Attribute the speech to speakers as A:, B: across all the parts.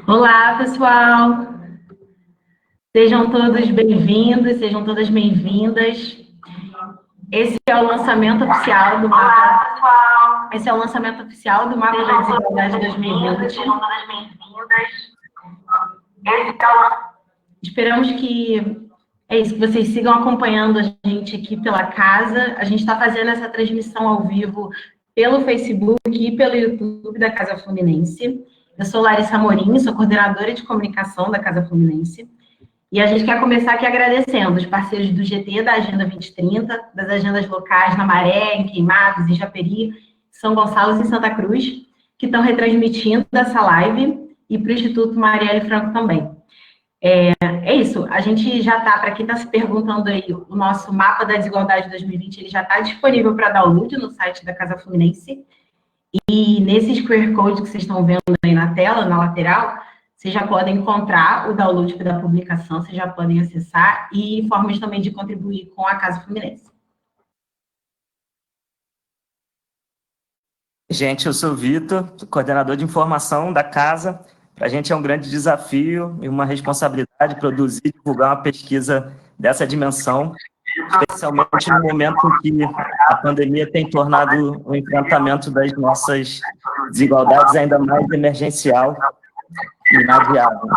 A: Olá, pessoal! Sejam todos bem-vindos, sejam todas bem-vindas. Esse é o lançamento oficial do mapa. Olá, pessoal! Esse é o lançamento oficial do mapa da desigualdade 2020. Sejam todas bem-vindas. Esperamos que vocês sigam acompanhando a gente aqui pela casa. A gente está fazendo essa transmissão ao vivo pelo Facebook e pelo YouTube da Casa Fluminense. Eu sou Larissa Amorim, sou coordenadora de comunicação da Casa Fluminense. E a gente quer começar aqui agradecendo os parceiros do GT, da Agenda 2030, das agendas locais na Maré, em Queimados, em Japeri, São Gonçalo e Santa Cruz, que estão retransmitindo essa live, e para o Instituto Marielle Franco também. É isso, a gente já está, para quem está se perguntando aí, o nosso mapa da desigualdade 2020, ele já está disponível para download no site da Casa Fluminense, e nesse QR Code que vocês estão vendo aí na tela, na lateral, vocês já podem encontrar o download da publicação, vocês já podem acessar, e formas também de contribuir com a Casa Fluminense.
B: Gente, eu sou o Vitor, coordenador de informação da Casa. Para a gente é um grande desafio e uma responsabilidade produzir e divulgar uma pesquisa dessa dimensão, especialmente no momento em que a pandemia tem tornado o enfrentamento das nossas desigualdades ainda mais emergencial e inadiável.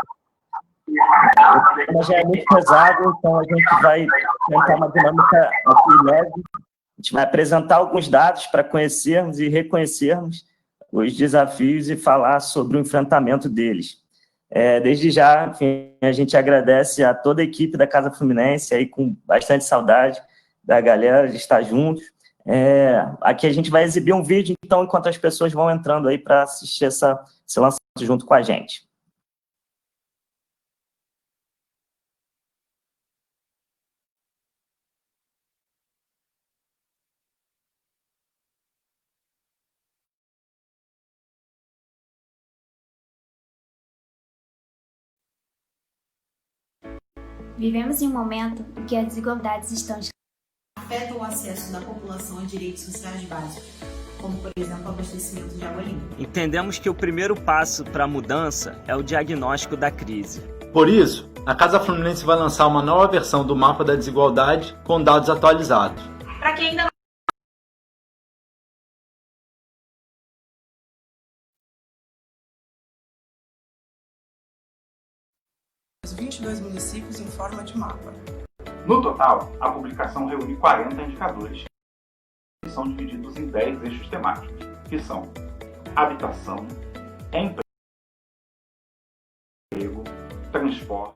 B: O tema já é muito pesado, então a gente vai tentar uma dinâmica aqui leve. A gente vai apresentar alguns dados para conhecermos e reconhecermos os desafios e falar sobre o enfrentamento deles. Desde já, enfim, a gente agradece a toda a equipe da Casa Fluminense, aí com bastante saudade da galera de estar juntos. Aqui a gente vai exibir um vídeo, então, enquanto as pessoas vão entrando aí para assistir esse lançamento junto com a gente.
C: Vivemos em um momento em que as desigualdades estão
D: afetam o acesso da população a direitos sociais básicos, como, por exemplo, o abastecimento de água limpa.
B: Entendemos que o primeiro passo para a mudança é o diagnóstico da crise.
E: Por isso, a Casa Fluminense vai lançar uma nova versão do Mapa da Desigualdade com dados atualizados.
D: Para quem ainda
F: Os 22 municípios em forma de mapa.
G: No total, a publicação reúne 40 indicadores que são divididos em 10 eixos temáticos, que são habitação, emprego, transporte,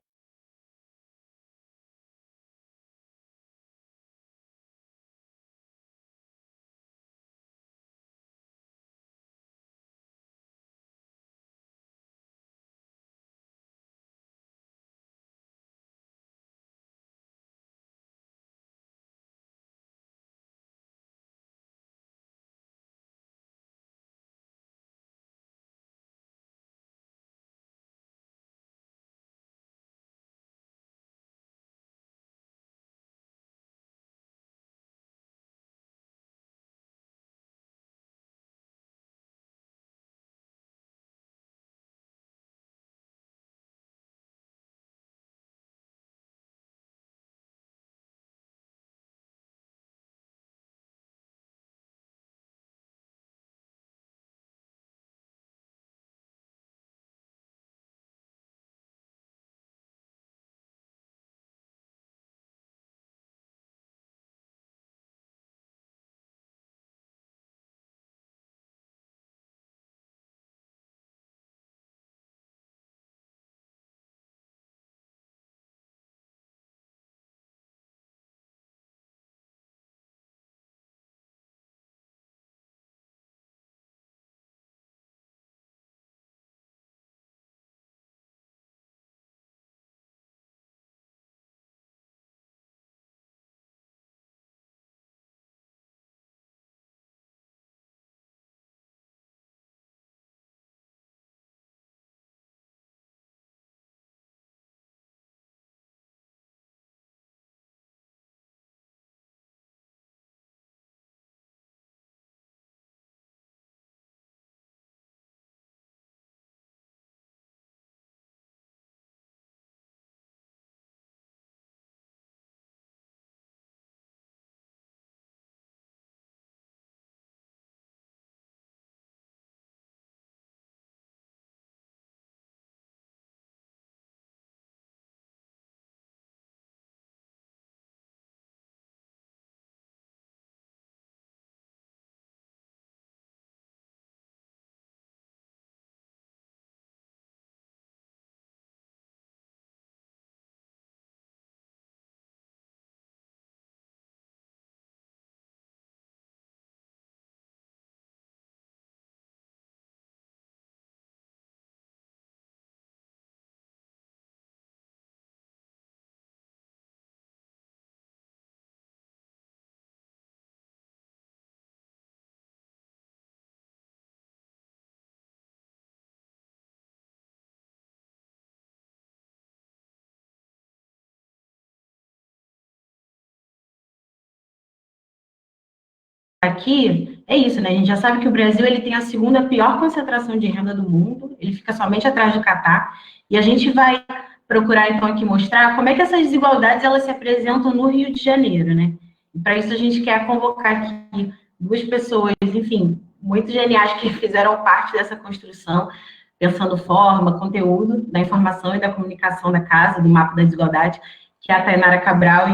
A: aqui é isso, né? A gente já sabe que o Brasil ele tem a segunda pior concentração de renda do mundo, ele fica somente atrás do Catar, e a gente vai procurar, então, aqui mostrar como é que essas desigualdades elas se apresentam no Rio de Janeiro, né? E para isso a gente quer convocar aqui duas pessoas, enfim, muito geniais que fizeram parte dessa construção, pensando forma, conteúdo da informação e da comunicação da casa, do mapa da desigualdade, que é a Tainara Cabral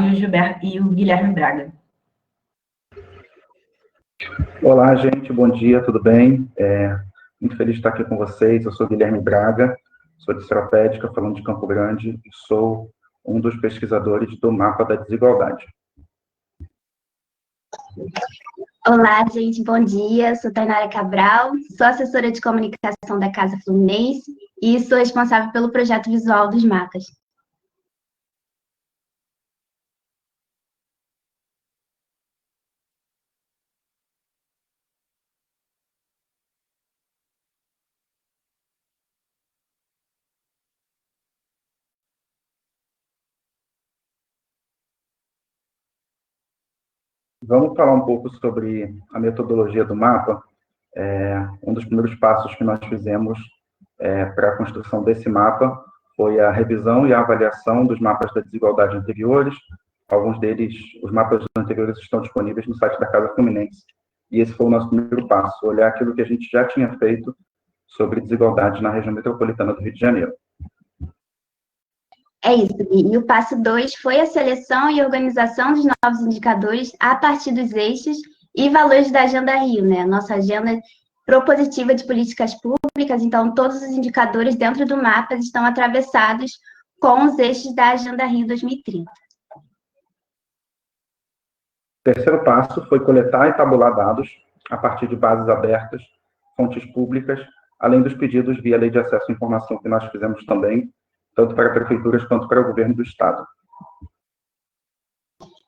A: e o Guilherme Braga.
H: Olá, gente, bom dia, tudo bem? Muito feliz de estar aqui com vocês. Eu sou Guilherme Braga, sou de Seropédica, falando de Campo Grande, e sou um dos pesquisadores do Mapa da Desigualdade.
C: Olá, gente, bom dia. Sou Tainara Cabral, sou assessora de comunicação da Casa Fluminense e sou responsável pelo projeto visual dos mapas.
H: Vamos falar um pouco sobre a metodologia do mapa. Um dos primeiros passos que nós fizemos para a construção desse mapa foi a revisão e a avaliação dos mapas da desigualdade anteriores. Alguns deles, os mapas anteriores estão disponíveis no site da Casa Fluminense. E esse foi o nosso primeiro passo, olhar aquilo que a gente já tinha feito sobre desigualdade na região metropolitana do Rio de Janeiro.
C: É isso, e o passo 2 foi a seleção e organização dos novos indicadores a partir dos eixos e valores da Agenda Rio, né? A nossa agenda propositiva de políticas públicas, então todos os indicadores dentro do mapa estão atravessados com os eixos da Agenda Rio 2030.
H: O terceiro passo foi coletar e tabular dados a partir de bases abertas, fontes públicas, além dos pedidos via Lei de Acesso à Informação que nós fizemos também, tanto para prefeituras quanto para o governo do Estado.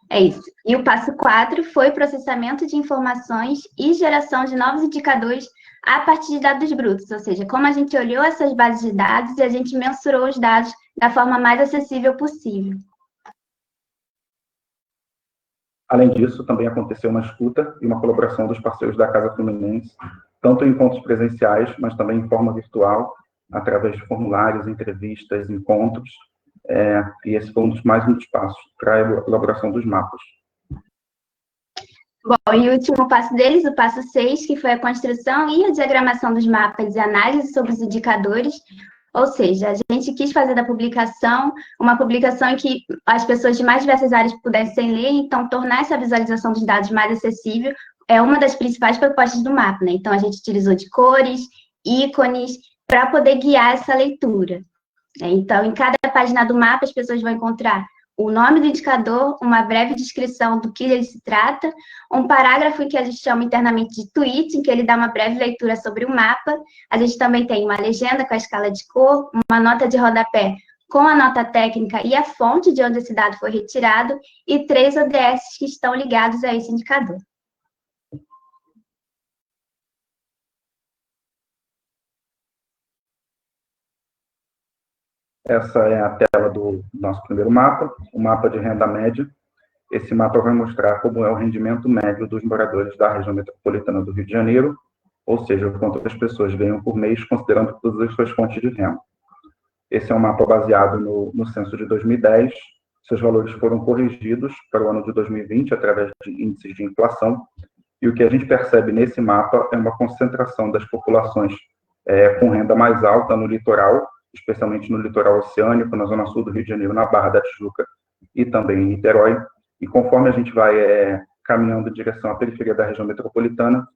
C: É isso. E o passo 4 foi o processamento de informações e geração de novos indicadores a partir de dados brutos, ou seja, como a gente olhou essas bases de dados e a gente mensurou os dados da forma mais acessível possível.
H: Além disso, também aconteceu uma escuta e uma colaboração dos parceiros da Casa Fluminense, tanto em encontros presenciais, mas também em forma virtual, através de formulários, entrevistas, encontros, e esse foi um dos passos para a elaboração dos mapas.
C: Bom, e o último passo deles, o passo 6, que foi a construção e a diagramação dos mapas e análise sobre os indicadores, ou seja, a gente quis fazer da publicação uma publicação em que as pessoas de mais diversas áreas pudessem ler, então tornar essa visualização dos dados mais acessível é uma das principais propostas do mapa, né? Então, a gente utilizou de cores, ícones, para poder guiar essa leitura. Então, em cada página do mapa, as pessoas vão encontrar o nome do indicador, uma breve descrição do que ele se trata, um parágrafo em que a gente chama internamente de tweet, em que ele dá uma breve leitura sobre o mapa. A gente também tem uma legenda com a escala de cor, uma nota de rodapé com a nota técnica e a fonte de onde esse dado foi retirado, e 3 ODS que estão ligados a esse indicador.
H: Essa é a tela do nosso primeiro mapa, o mapa de renda média. Esse mapa vai mostrar como é o rendimento médio dos moradores da região metropolitana do Rio de Janeiro, ou seja, o quanto as pessoas ganham por mês, considerando todas as suas fontes de renda. Esse é um mapa baseado no censo de 2010. Seus valores foram corrigidos para o ano de 2020, através de índices de inflação, e o que a gente percebe nesse mapa é uma concentração das populações com renda mais alta no litoral, especialmente no litoral oceânico, na zona sul do Rio de Janeiro, na Barra da Tijuca e também em Niterói. E conforme a gente vai caminhando em direção à periferia da região metropolitana,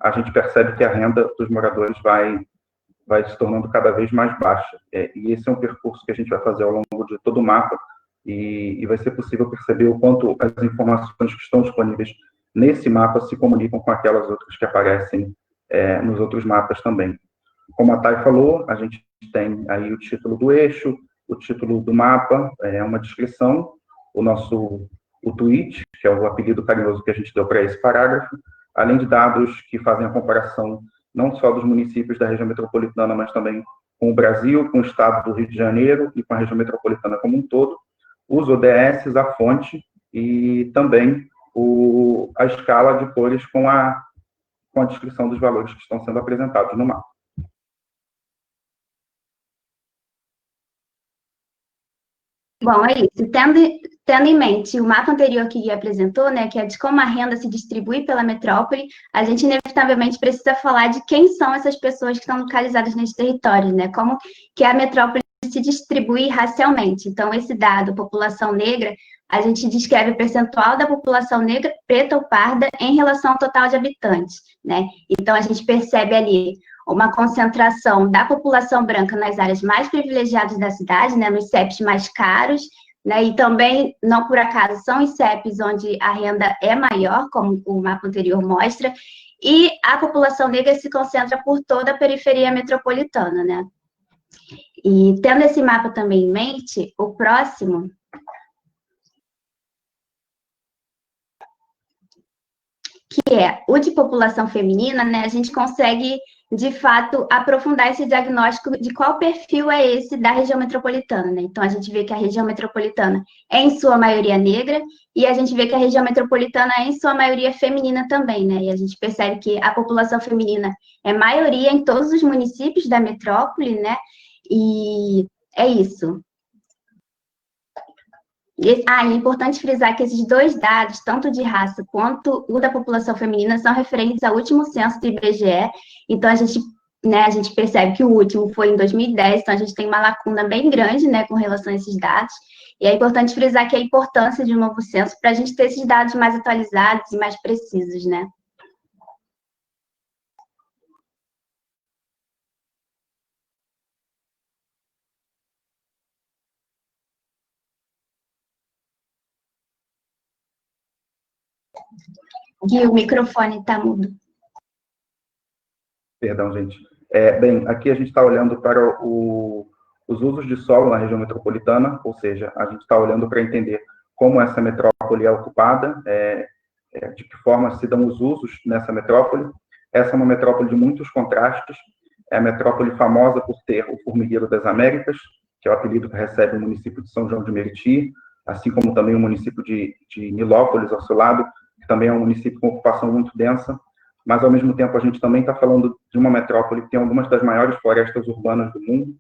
H: a gente percebe que a renda dos moradores vai se tornando cada vez mais baixa. E esse é um percurso que a gente vai fazer ao longo de todo o mapa, e vai ser possível perceber o quanto as informações que estão disponíveis nesse mapa se comunicam com aquelas outras que aparecem nos outros mapas também. Como a Thay falou, a gente tem aí o título do eixo, o título do mapa, uma descrição, o tweet, que é o apelido carinhoso que a gente deu para esse parágrafo, além de dados que fazem a comparação não só dos municípios da região metropolitana, mas também com o Brasil, com o estado do Rio de Janeiro e com a região metropolitana como um todo, os ODS, a fonte e também a escala de cores com a descrição dos valores que estão sendo apresentados no mapa.
C: Bom, é isso. Tendo em mente o mapa anterior que o Gui apresentou, né, que é de como a renda se distribui pela metrópole, a gente inevitavelmente precisa falar de quem são essas pessoas que estão localizadas nesse território, né, como que a metrópole se distribui racialmente. Então, esse dado, população negra, a gente descreve o percentual da população negra, preta ou parda, em relação ao total de habitantes, né? Então, a gente percebe ali uma concentração da população branca nas áreas mais privilegiadas da cidade, né, nos CEPs mais caros, né, e também, não por acaso, são os CEPs onde a renda é maior, como o mapa anterior mostra, e a população negra se concentra por toda a periferia metropolitana, né. E tendo esse mapa também em mente, o próximo, que é o de população feminina, né, a gente consegue, de fato, aprofundar esse diagnóstico de qual perfil é esse da região metropolitana, né? Então, a gente vê que a região metropolitana é, em sua maioria, negra, e a gente vê que a região metropolitana é, em sua maioria, feminina também, né? E a gente percebe que a população feminina é maioria em todos os municípios da metrópole, né? E é isso. É importante frisar que esses dois dados, tanto de raça quanto o da população feminina, são referentes ao último censo do IBGE, então a gente percebe que o último foi em 2010, então a gente tem uma lacuna bem grande, né, com relação a esses dados, e é importante frisar que a importância de um novo censo para a gente ter esses dados mais atualizados e mais precisos, né. Gui, o microfone está mudo.
H: Perdão, gente. Bem, aqui a gente está olhando para os usos de solo na região metropolitana, ou seja, a gente está olhando para entender como essa metrópole é ocupada, de que forma se dão os usos nessa metrópole. Essa é uma metrópole de muitos contrastes, é a metrópole famosa por ter o Formigueiro das Américas, que é o apelido que recebe o município de São João de Meriti, assim como também o município de Nilópolis, ao seu lado, que também é um município com ocupação muito densa, mas, ao mesmo tempo, a gente também está falando de uma metrópole que tem algumas das maiores florestas urbanas do mundo,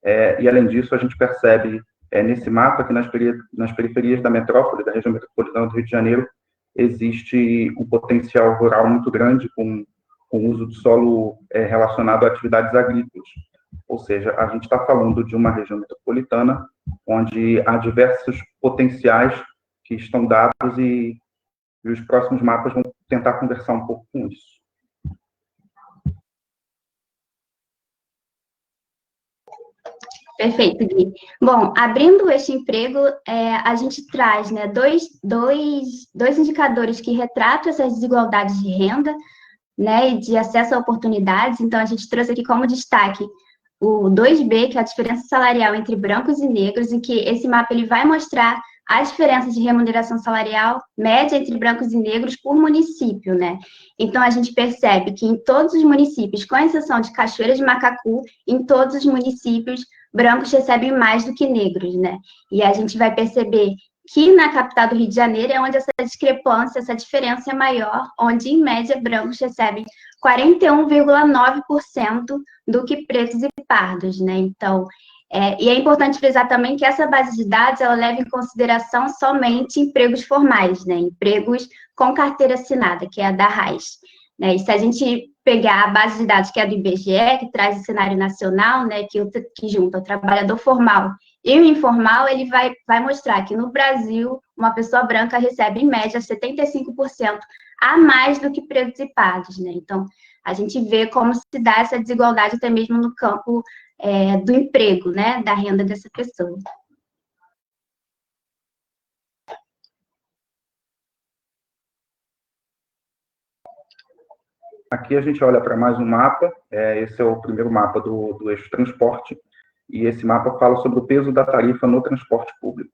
H: e, além disso, a gente percebe nesse mapa que nas periferias da metrópole, da região metropolitana do Rio de Janeiro, existe um potencial rural muito grande com o uso de solo relacionado a atividades agrícolas. Ou seja, a gente está falando de uma região metropolitana onde há diversos potenciais que estão dados e os próximos mapas vão tentar conversar um pouco com isso.
C: Perfeito, Gui. Bom, abrindo este emprego, a gente traz, né, dois indicadores que retratam essas desigualdades de renda, né, e de acesso a oportunidades. Então, a gente trouxe aqui como destaque o 2B, que é a diferença salarial entre brancos e negros, em que esse mapa ele vai mostrar a diferença de remuneração salarial média entre brancos e negros por município, né? Então, a gente percebe que em todos os municípios, com exceção de Cachoeira de Macacu, em todos os municípios, brancos recebem mais do que negros, né? E a gente vai perceber que na capital do Rio de Janeiro é onde essa discrepância, essa diferença é maior, onde, em média, brancos recebem 41,9% do que pretos e pardos, né? Então, e é importante frisar também que essa base de dados, ela leva em consideração somente empregos formais, né? Empregos com carteira assinada, que é a da RAIS, né? E se a gente pegar a base de dados que é do IBGE, que traz o cenário nacional, né? Que junta o trabalhador formal e o informal, ele vai mostrar que no Brasil, uma pessoa branca recebe, em média, 75% a mais do que pretos e pardos, né? Então, a gente vê como se dá essa desigualdade até mesmo no campo do emprego, né, da renda dessa pessoa.
H: Aqui a gente olha para mais um mapa, esse é o primeiro mapa do eixo transporte, e esse mapa fala sobre o peso da tarifa no transporte público.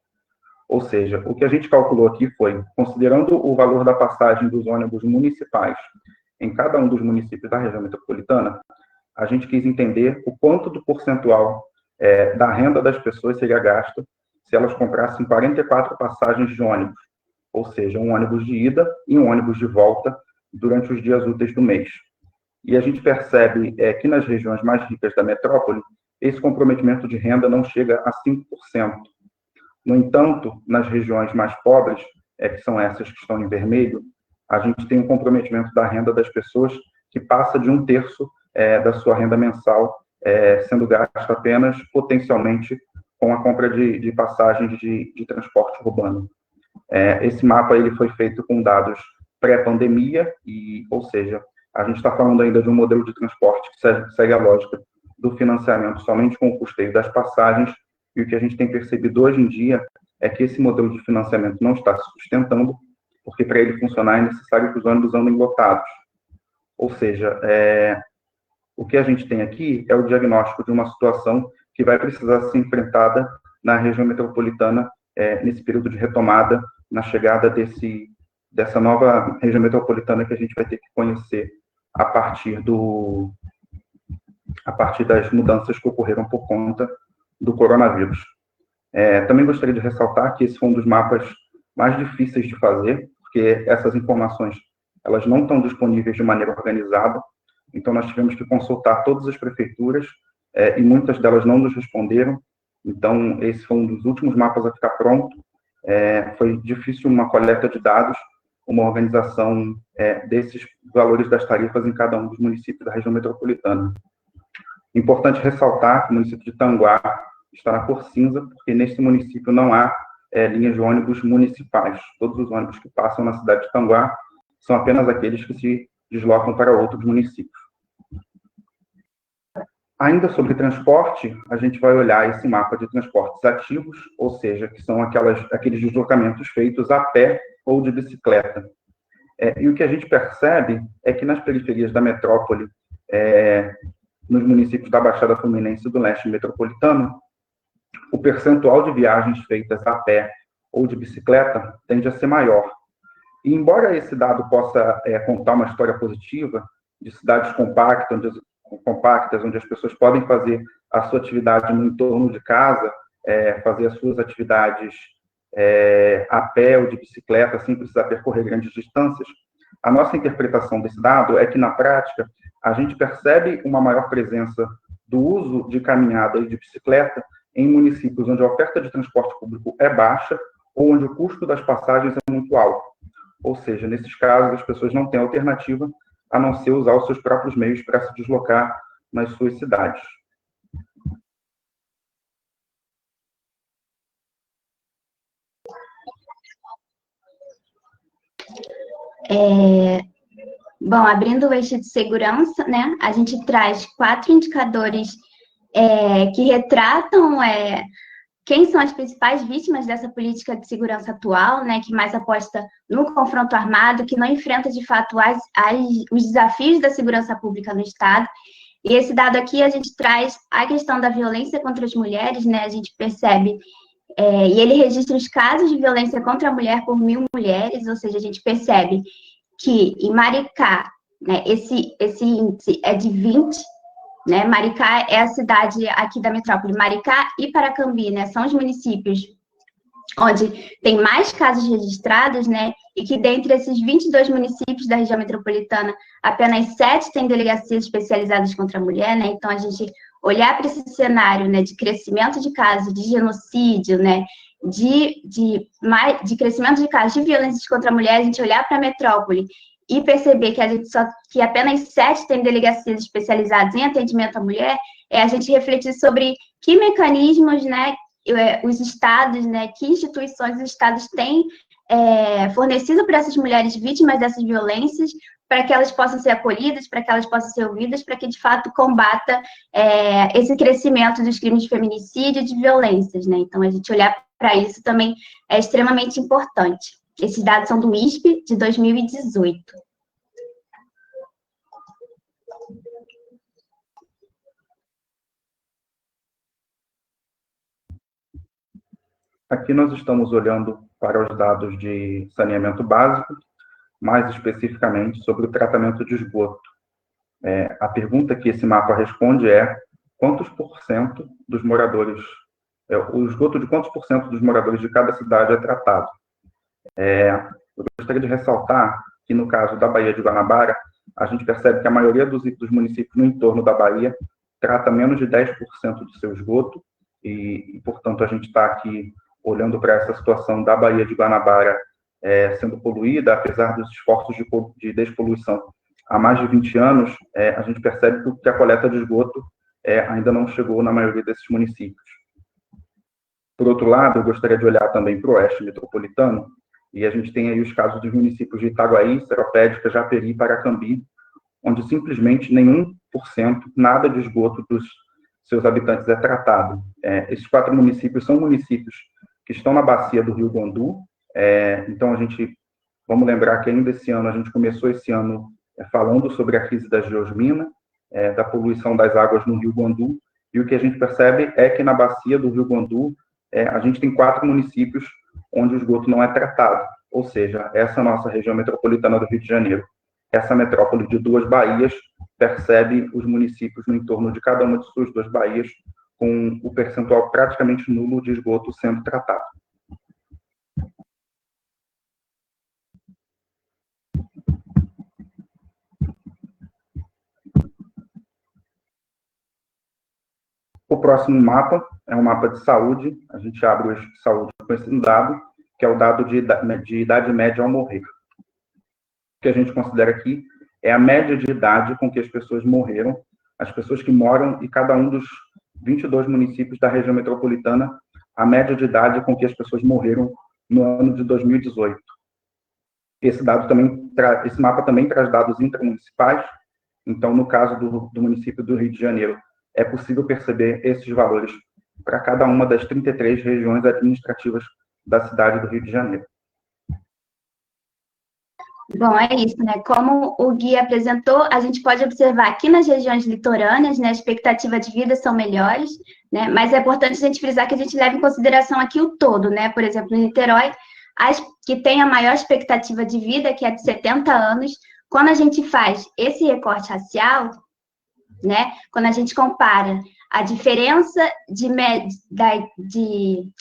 H: Ou seja, o que a gente calculou aqui foi, considerando o valor da passagem dos ônibus municipais em cada um dos municípios da região metropolitana, a gente quis entender o quanto do percentual da renda das pessoas seria gasto se elas comprassem 44 passagens de ônibus, ou seja, um ônibus de ida e um ônibus de volta durante os dias úteis do mês. E a gente percebe que nas regiões mais ricas da metrópole, esse comprometimento de renda não chega a 5%. No entanto, nas regiões mais pobres, que são essas que estão em vermelho, a gente tem um comprometimento da renda das pessoas que passa de 1/3 da sua renda mensal, sendo gasto apenas potencialmente com a compra de passagens de transporte urbano. Esse mapa ele foi feito com dados pré-pandemia, ou seja, a gente está falando ainda de um modelo de transporte que segue a lógica do financiamento somente com o custeio das passagens, e o que a gente tem percebido hoje em dia é que esse modelo de financiamento não está se sustentando, porque para ele funcionar é necessário que os ônibus andem lotados. Ou seja, o que a gente tem aqui é o diagnóstico de uma situação que vai precisar ser enfrentada na região metropolitana nesse período de retomada, na chegada dessa nova região metropolitana que a gente vai ter que conhecer a partir das mudanças que ocorreram por conta do coronavírus. Também gostaria de ressaltar que esse foi um dos mapas mais difíceis de fazer, porque essas informações elas não estão disponíveis de maneira organizada, então nós tivemos que consultar todas as prefeituras e muitas delas não nos responderam, então esse foi um dos últimos mapas a ficar pronto. Foi difícil uma coleta de dados, uma organização desses valores das tarifas em cada um dos municípios da região metropolitana. Importante ressaltar que o município de Tanguá está na cor cinza, porque nesse município não há linhas de ônibus municipais. Todos os ônibus que passam na cidade de Tanguá são apenas aqueles que se deslocam para outros municípios. Ainda sobre transporte, a gente vai olhar esse mapa de transportes ativos, ou seja, que são aqueles deslocamentos feitos a pé ou de bicicleta. E o que a gente percebe é que nas periferias da metrópole, nos municípios da Baixada Fluminense e do Leste Metropolitano, o percentual de viagens feitas a pé ou de bicicleta tende a ser maior. E embora esse dado possa contar uma história positiva de cidades compactas, onde as pessoas podem fazer a sua atividade no entorno de casa, fazer as suas atividades a pé ou de bicicleta, sem precisar percorrer grandes distâncias, a nossa interpretação desse dado é que, na prática, a gente percebe uma maior presença do uso de caminhada e de bicicleta em municípios onde a oferta de transporte público é baixa ou onde o custo das passagens é muito alto. Ou seja, nesses casos, as pessoas não têm alternativa a não ser usar os seus próprios meios para se deslocar nas suas cidades.
C: Bom, abrindo o eixo de segurança, né, a gente traz 4 indicadores que retratam quem são as principais vítimas dessa política de segurança atual, né, que mais aposta no confronto armado, que não enfrenta, de fato, os desafios da segurança pública no Estado. E esse dado aqui, a gente traz a questão da violência contra as mulheres, né, a gente percebe, e ele registra os casos de violência contra a mulher por 1.000 mulheres, ou seja, a gente percebe que em Maricá, né, esse índice é de 20, né? Maricá é a cidade aqui da metrópole. Maricá e Paracambi, né, são os municípios onde tem mais casos registrados, né, e que dentre esses 22 municípios da região metropolitana, apenas 7 têm delegacias especializadas contra a mulher, né, então a gente olhar para esse cenário, né, de crescimento de casos de genocídio, né, de crescimento de casos de violência contra a mulher, a gente olhar para a metrópole e perceber que apenas 7 têm delegacias especializadas em atendimento à mulher, a gente refletir sobre que mecanismos, né, os estados, né, que instituições os estados têm fornecido para essas mulheres vítimas dessas violências, para que elas possam ser acolhidas, para que elas possam ser ouvidas, para que, de fato, combata esse crescimento dos crimes de feminicídio e de violências, né? Então, a gente olhar para isso também é extremamente importante. Esses dados são do ISP de 2018.
H: Aqui nós estamos olhando para os dados de saneamento básico, mais especificamente sobre o tratamento de esgoto. A pergunta que esse mapa responde é quantos por cento dos moradores, o esgoto de quantos por cento dos moradores de cada cidade é tratado. Eu gostaria de ressaltar que, no caso da Baía de Guanabara, a gente percebe que a maioria dos municípios no entorno da Baía trata menos de 10% do seu esgoto, e, portanto, a gente está aqui olhando para essa situação da Baía de Guanabara sendo poluída, apesar dos esforços de despoluição há mais de 20 anos, a gente percebe que a coleta de esgoto ainda não chegou na maioria desses municípios. Por outro lado, eu gostaria de olhar também para o oeste metropolitano, e a gente tem aí os casos dos municípios de Itaguaí, Seropédica, Japeri e Paracambi, onde simplesmente nenhum por cento, nada de esgoto dos seus habitantes é tratado. Esses 4 municípios são municípios que estão na bacia do Rio Guandu, então vamos lembrar que ainda esse ano, a gente começou esse ano falando sobre a crise da geosmina, da poluição das águas no Rio Guandu, e o que a gente percebe é que na bacia do Rio Guandu, a gente tem 4 municípios onde o esgoto não é tratado, ou seja, essa nossa região metropolitana do Rio de Janeiro, essa metrópole de 2 baías, percebe os municípios no entorno de cada uma de suas 2 baías com o percentual praticamente nulo de esgoto sendo tratado. O próximo mapa é um mapa de saúde. A gente abre o eixo de saúde com esse dado, que é o dado de idade média ao morrer. O que a gente considera aqui é a média de idade com que as pessoas morreram, as pessoas que moram em cada um dos 22 municípios da região metropolitana, a média de idade com que as pessoas morreram no ano de 2018. Esse mapa também traz dados intramunicipais. Então, no caso do município do Rio de Janeiro, é possível perceber esses valores para cada uma das 33 regiões administrativas da cidade do Rio de Janeiro.
C: Bom, é isso, né? Como o guia apresentou, a gente pode observar que nas regiões litorâneas, né, a expectativa de vida são melhores, né? Mas é importante a gente frisar que a gente leva em consideração aqui o todo, né? Por exemplo, em Niterói, que tem a maior expectativa de vida, que é de 70 anos, quando a gente faz esse recorte racial, né? Quando a gente compara a diferença de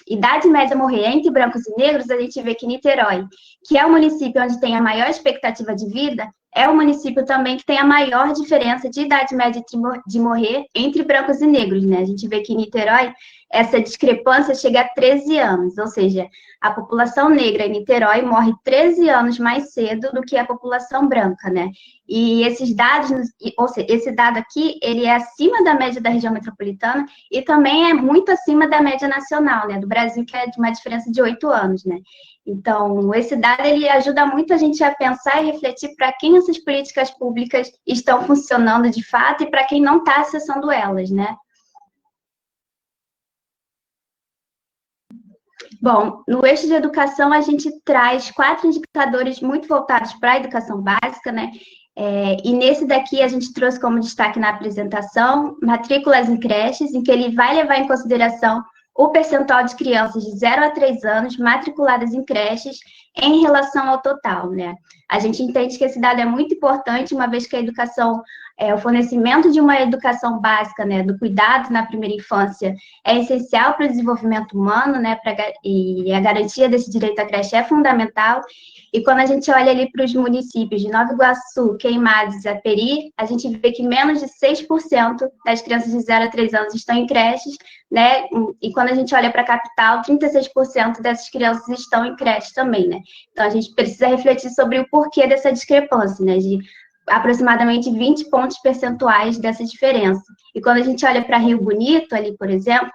C: idade média a morrer entre brancos e negros, a gente vê que Niterói, que é o município onde tem a maior expectativa de vida, é o município também que tem a maior diferença de idade média de morrer entre brancos e negros, né? A gente vê que em Niterói, essa discrepância chega a 13 anos, ou seja, a população negra em Niterói morre 13 anos mais cedo do que a população branca, né? E esses dados, ou seja, esse dado aqui, ele é acima da média da região metropolitana e também é muito acima da média nacional, né? Do Brasil, que é de uma diferença de 8 anos, né? Então, esse dado, ele ajuda muito a gente a pensar e refletir para quem essas políticas públicas estão funcionando de fato e para quem não está acessando elas, né? Bom, no eixo de educação, a gente traz 4 indicadores muito voltados para a educação básica, né? E nesse daqui, a gente trouxe como destaque na apresentação matrículas em creches, em que ele vai levar em consideração o percentual de crianças de 0 a 3 anos matriculadas em creches em relação ao total, né? A gente entende que esse dado é muito importante, uma vez que a educação, o fornecimento de uma educação básica, né, do cuidado na primeira infância, é essencial para o desenvolvimento humano, né, e a garantia desse direito à creche é fundamental. E quando a gente olha ali para os municípios de Nova Iguaçu, Queimados e Japeri, a gente vê que menos de 6% das crianças de 0 a 3 anos estão em creches, né? E quando a gente olha para a capital, 36% dessas crianças estão em creche também, né? Então, a gente precisa refletir sobre o porquê dessa discrepância, né? De aproximadamente 20 pontos percentuais dessa diferença. E quando a gente olha para Rio Bonito, ali, por exemplo,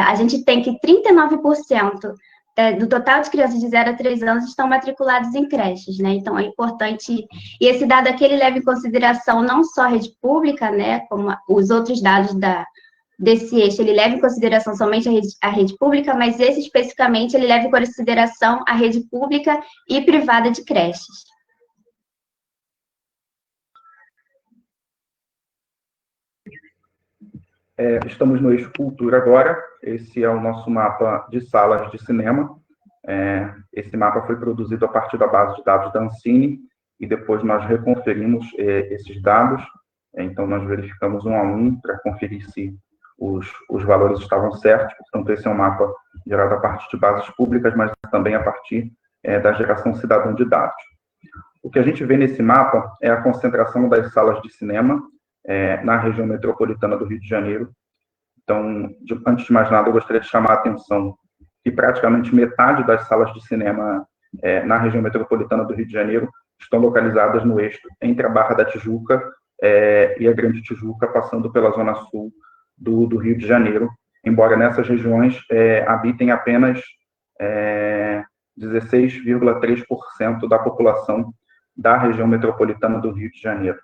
C: a gente tem que 39% do total de crianças de 0 a 3 anos estão matriculadas em creches, né? Então, é importante... E esse dado aqui, ele leva em consideração não só a rede pública, né? Como os outros dados desse eixo, ele leva em consideração somente a rede pública, mas esse, especificamente, ele leva em consideração a rede pública e privada de creches.
H: Estamos no eixo cultura agora. Esse é o nosso mapa de salas de cinema. Esse mapa foi produzido a partir da base de dados da Ancine e depois nós reconferimos esses dados. Então, nós verificamos um a um para conferir se os valores estavam certos. Portanto, esse é um mapa gerado a partir de bases públicas, mas também a partir da geração cidadã de dados. O que a gente vê nesse mapa é a concentração das salas de cinema na região metropolitana do Rio de Janeiro. Então, antes de mais nada, eu gostaria de chamar a atenção que praticamente metade das salas de cinema na região metropolitana do Rio de Janeiro estão localizadas no eixo entre a Barra da Tijuca e a Grande Tijuca, passando pela zona sul do Rio de Janeiro, embora nessas regiões habitem apenas 16,3% da população da região metropolitana do Rio de Janeiro.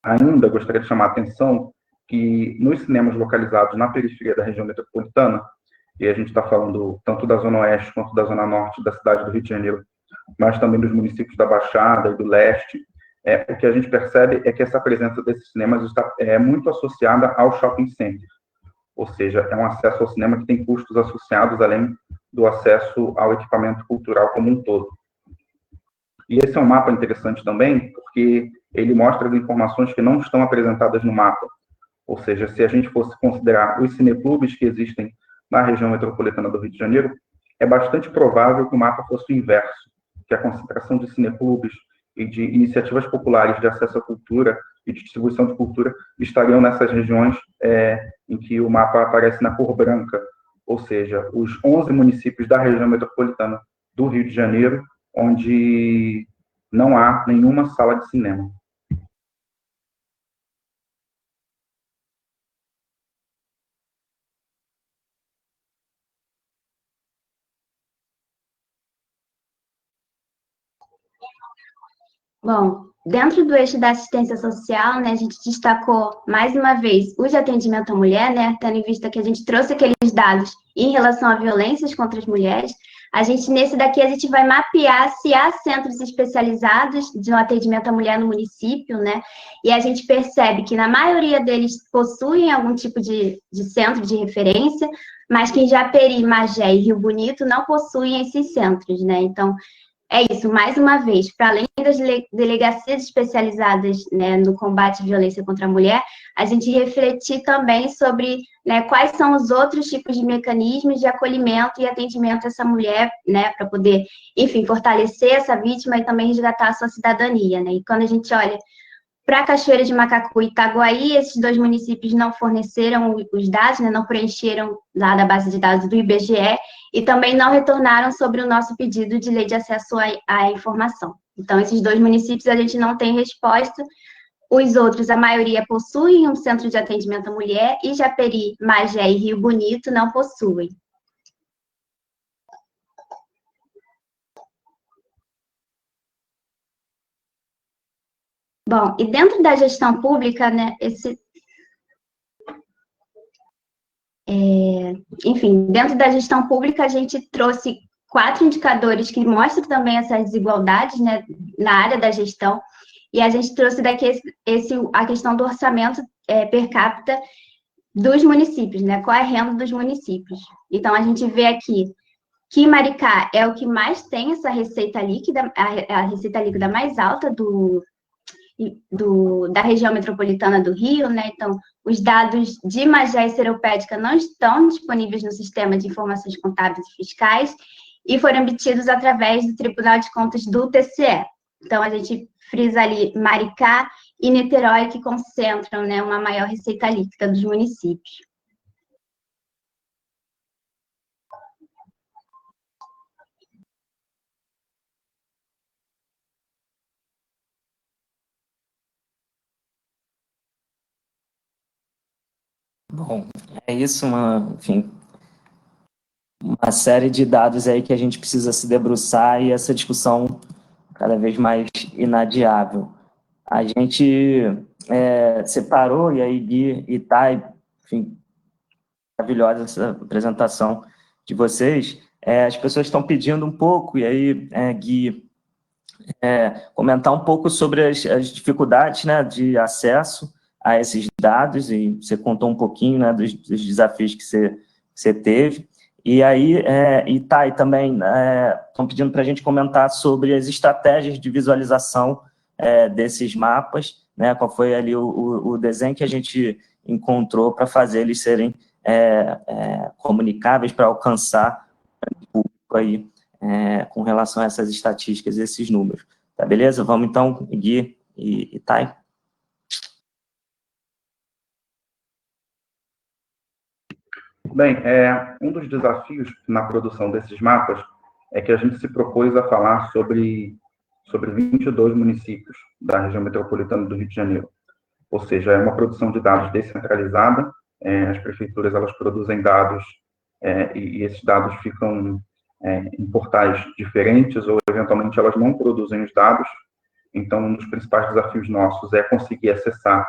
H: Ainda gostaria de chamar a atenção que nos cinemas localizados na periferia da região metropolitana, e a gente está falando tanto da Zona Oeste quanto da Zona Norte da cidade do Rio de Janeiro, mas também dos municípios da Baixada e do Leste, o que a gente percebe é que essa presença desses cinemas está muito associada ao shopping center, ou seja, é um acesso ao cinema que tem custos associados, além do acesso ao equipamento cultural como um todo. E esse é um mapa interessante também, porque ele mostra as informações que não estão apresentadas no mapa, ou seja, se a gente fosse considerar os cineclubes que existem na região metropolitana do Rio de Janeiro, é bastante provável que o mapa fosse o inverso, que a concentração de cineclubes e de iniciativas populares de acesso à cultura e de distribuição de cultura estariam nessas regiões em que o mapa aparece na cor branca, ou seja, os 11 municípios da região metropolitana do Rio de Janeiro, onde não há nenhuma sala de cinema.
C: Bom, dentro do eixo da assistência social, né, a gente destacou, mais uma vez, o de atendimento à mulher, né, tendo em vista que a gente trouxe aqueles dados em relação a violências contra as mulheres. Nesse daqui, a gente vai mapear se há centros especializados de atendimento à mulher no município, né, e a gente percebe que, na maioria deles, possuem algum tipo de centro de referência, mas que em Japeri, Magé e Rio Bonito não possuem esses centros, né, então... É isso, mais uma vez, para além das delegacias especializadas, né, no combate à violência contra a mulher, a gente refletir também sobre, né, quais são os outros tipos de mecanismos de acolhimento e atendimento a essa mulher, né, para poder, enfim, fortalecer essa vítima e também resgatar a sua cidadania, né. E quando a gente olha para Cachoeira de Macacu e Itaguaí, esses dois municípios não forneceram os dados, né, não preencheram lá da base de dados do IBGE e também não retornaram sobre o nosso pedido de lei de acesso à informação. Então, esses dois municípios a gente não tem resposta, os outros, a maioria, possuem um centro de atendimento à mulher e Japeri, Magé e Rio Bonito não possuem. Bom, e dentro da gestão pública, né, enfim, dentro da gestão pública, a gente trouxe 4 indicadores que mostram também essas desigualdades, né, na área da gestão, e a gente trouxe daqui a questão do orçamento per capita dos municípios, né, qual é a renda dos municípios. Então, a gente vê aqui que Maricá é o que mais tem essa receita líquida, a receita líquida mais alta da região metropolitana do Rio, né? Então, os dados de Magé e Seropédica não estão disponíveis no sistema de informações contábeis e fiscais e foram obtidos através do Tribunal de Contas do TCE. Então, a gente frisa ali Maricá e Niterói, que concentram, né, uma maior receita líquida dos municípios.
B: Bom, é isso, enfim, uma série de dados aí que a gente precisa se debruçar e essa discussão cada vez mais inadiável. A gente separou, e aí Gui e Thay, enfim, maravilhosa essa apresentação de vocês. As pessoas estão pedindo um pouco, e aí, Gui, comentar um pouco sobre as dificuldades, né, de acesso a esses dados, e você contou um pouquinho, né, dos desafios que você teve. E aí, e Thay também estão pedindo para a gente comentar sobre as estratégias de visualização desses mapas, né, qual foi ali o desenho que a gente encontrou para fazer eles serem comunicáveis, para alcançar o público aí com relação a essas estatísticas, esses números. Tá beleza? Vamos então, Gui e Thay.
H: Bem, um dos desafios na produção desses mapas é que a gente se propôs a falar sobre 22 municípios da região metropolitana do Rio de Janeiro. Ou seja, é uma produção de dados descentralizada, as prefeituras elas produzem dados e esses dados ficam em portais diferentes ou, eventualmente, elas não produzem os dados. Então, um dos principais desafios nossos é conseguir acessar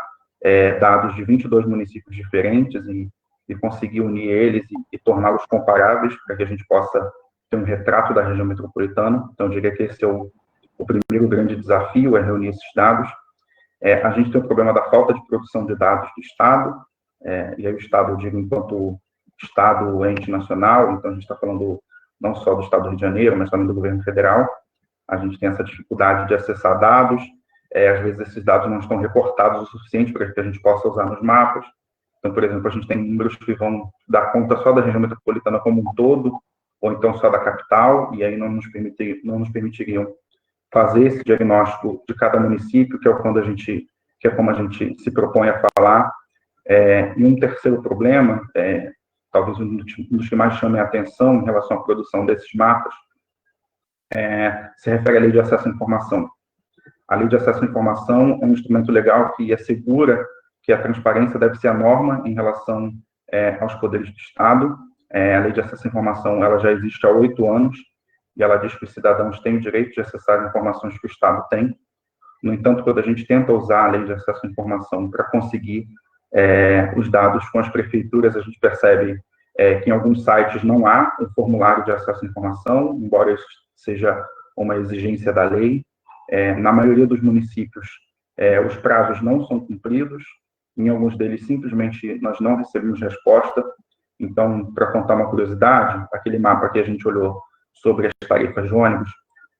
H: dados de 22 municípios diferentes e conseguir unir eles e torná-los comparáveis para que a gente possa ter um retrato da região metropolitana. Então, eu diria que esse é o primeiro grande desafio, é reunir esses dados. A gente tem o problema da falta de produção de dados do Estado, e aí o Estado, eu digo, enquanto Estado, ente nacional, então a gente está falando não só do Estado do Rio de Janeiro, mas também do governo federal. A gente tem essa dificuldade de acessar dados, às vezes esses dados não estão reportados o suficiente para que a gente possa usar nos mapas. Então, por exemplo, a gente tem números que vão dar conta só da região metropolitana como um todo, ou então só da capital, e aí não nos permitiriam fazer esse diagnóstico de cada município, que é como a gente se propõe a falar. E um terceiro problema, talvez um dos que mais chame a atenção em relação à produção desses mapas, se refere à Lei de Acesso à Informação. A Lei de Acesso à Informação é um instrumento legal que assegura que a transparência deve ser a norma em relação aos poderes do Estado. A Lei de Acesso à Informação ela já existe há 8 anos, e ela diz que os cidadãos têm o direito de acessar as informações que o Estado tem. No entanto, quando a gente tenta usar a Lei de Acesso à Informação para conseguir os dados com as prefeituras, a gente percebe que em alguns sites não há um formulário de acesso à informação, embora isso seja uma exigência da lei. Na maioria dos municípios, os prazos não são cumpridos, em alguns deles, simplesmente, nós não recebemos resposta. Então, para contar uma curiosidade, aquele mapa que a gente olhou sobre as tarifas de ônibus,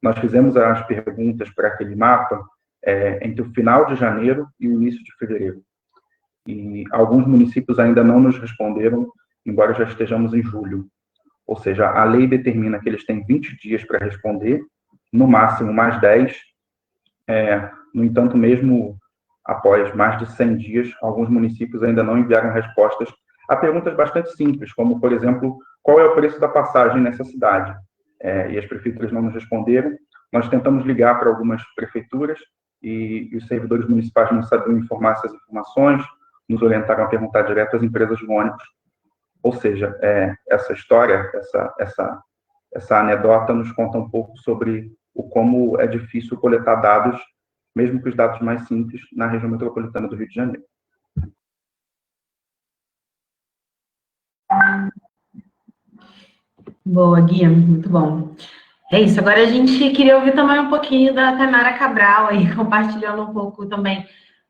H: nós fizemos as perguntas para aquele mapa entre o final de janeiro e o início de fevereiro. E alguns municípios ainda não nos responderam, embora já estejamos em julho. Ou seja, a lei determina que eles têm 20 dias para responder, no máximo mais 10. No entanto, mesmo após mais de 100 dias, alguns municípios ainda não enviaram respostas a perguntas bastante simples, como, por exemplo, qual é o preço da passagem nessa cidade? E as prefeituras não nos responderam. Nós tentamos ligar para algumas prefeituras e os servidores municipais não sabiam informar essas informações, nos orientaram a perguntar direto às empresas de ônibus. Ou seja, essa história, essa anedota nos conta um pouco sobre como é difícil coletar dados, mesmo que os dados mais simples, na região metropolitana do Rio de Janeiro.
A: Boa, Gui, muito bom. É isso, agora a gente queria ouvir também um pouquinho da Tainara Cabral, aí, compartilhando um pouco também,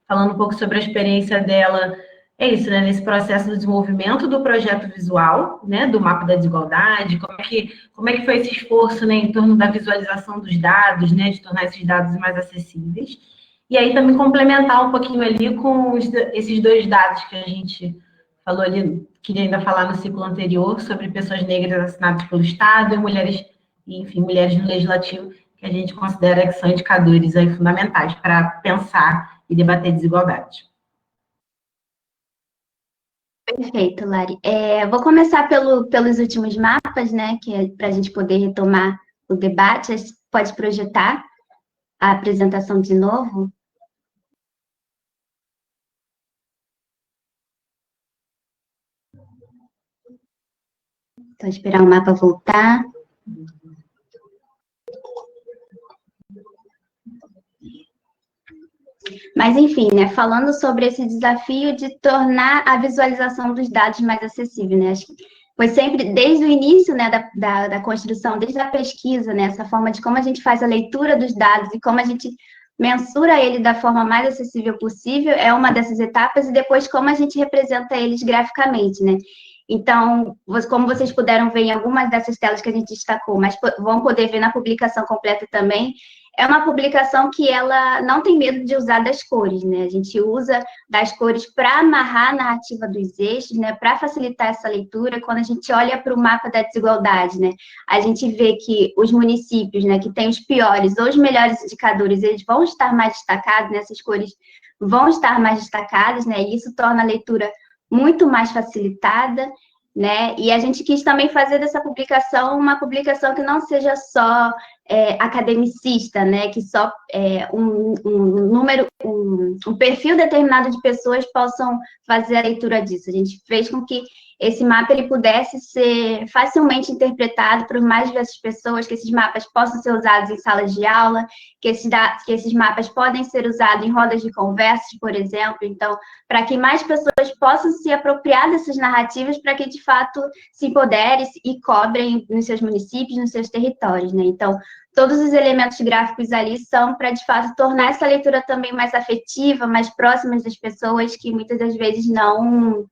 A: falando um pouco sobre a experiência dela, né, nesse processo do desenvolvimento do projeto visual, né, do mapa da desigualdade, como é que foi esse esforço, né, em torno da visualização dos dados, né, de tornar esses dados mais acessíveis, e aí também complementar um pouquinho ali com esses 2 dados que a gente falou ali, queria ainda falar no ciclo anterior, sobre pessoas negras assassinadas pelo Estado e mulheres no legislativo, que a gente considera que são indicadores aí fundamentais para pensar e debater desigualdade.
C: Perfeito, Lari. Vou começar pelos últimos mapas, né, que é para a gente poder retomar o debate. Pode projetar a apresentação de novo? Então, esperar o mapa voltar. Mas, enfim, né, falando sobre esse desafio de tornar a visualização dos dados mais acessível, né, acho que foi sempre, desde o início, né, da construção, desde a pesquisa, né, essa forma de como a gente faz a leitura dos dados e como a gente mensura ele da forma mais acessível possível, é uma dessas etapas, e depois como a gente representa eles graficamente, né. Então, como vocês puderam ver em algumas dessas telas que a gente destacou, mas vão poder ver na publicação completa também, é uma publicação que ela não tem medo de usar das cores, né? A gente usa das cores para amarrar a narrativa dos eixos, né? Para facilitar essa leitura. Quando a gente olha para o mapa da desigualdade, né? A gente vê que os municípios, né, que têm os piores ou os melhores indicadores, eles vão estar mais destacados, né? Essas cores vão estar mais destacadas, né? E isso torna a leitura muito mais facilitada, né? E a gente quis também fazer dessa publicação uma publicação que não seja só academicista, né? Que só um perfil determinado de pessoas possam fazer a leitura disso. A gente fez com que esse mapa ele pudesse ser facilmente interpretado por mais diversas pessoas, que esses mapas possam ser usados em salas de aula, que esses mapas podem ser usados em rodas de conversas, por exemplo. Então, para que mais pessoas possam se apropriar dessas narrativas, para que, de fato, se empoderem e cobrem nos seus municípios, nos seus territórios, né? Então, todos os elementos gráficos ali são para, de fato, tornar essa leitura também mais afetiva, mais próxima das pessoas que, muitas das vezes, não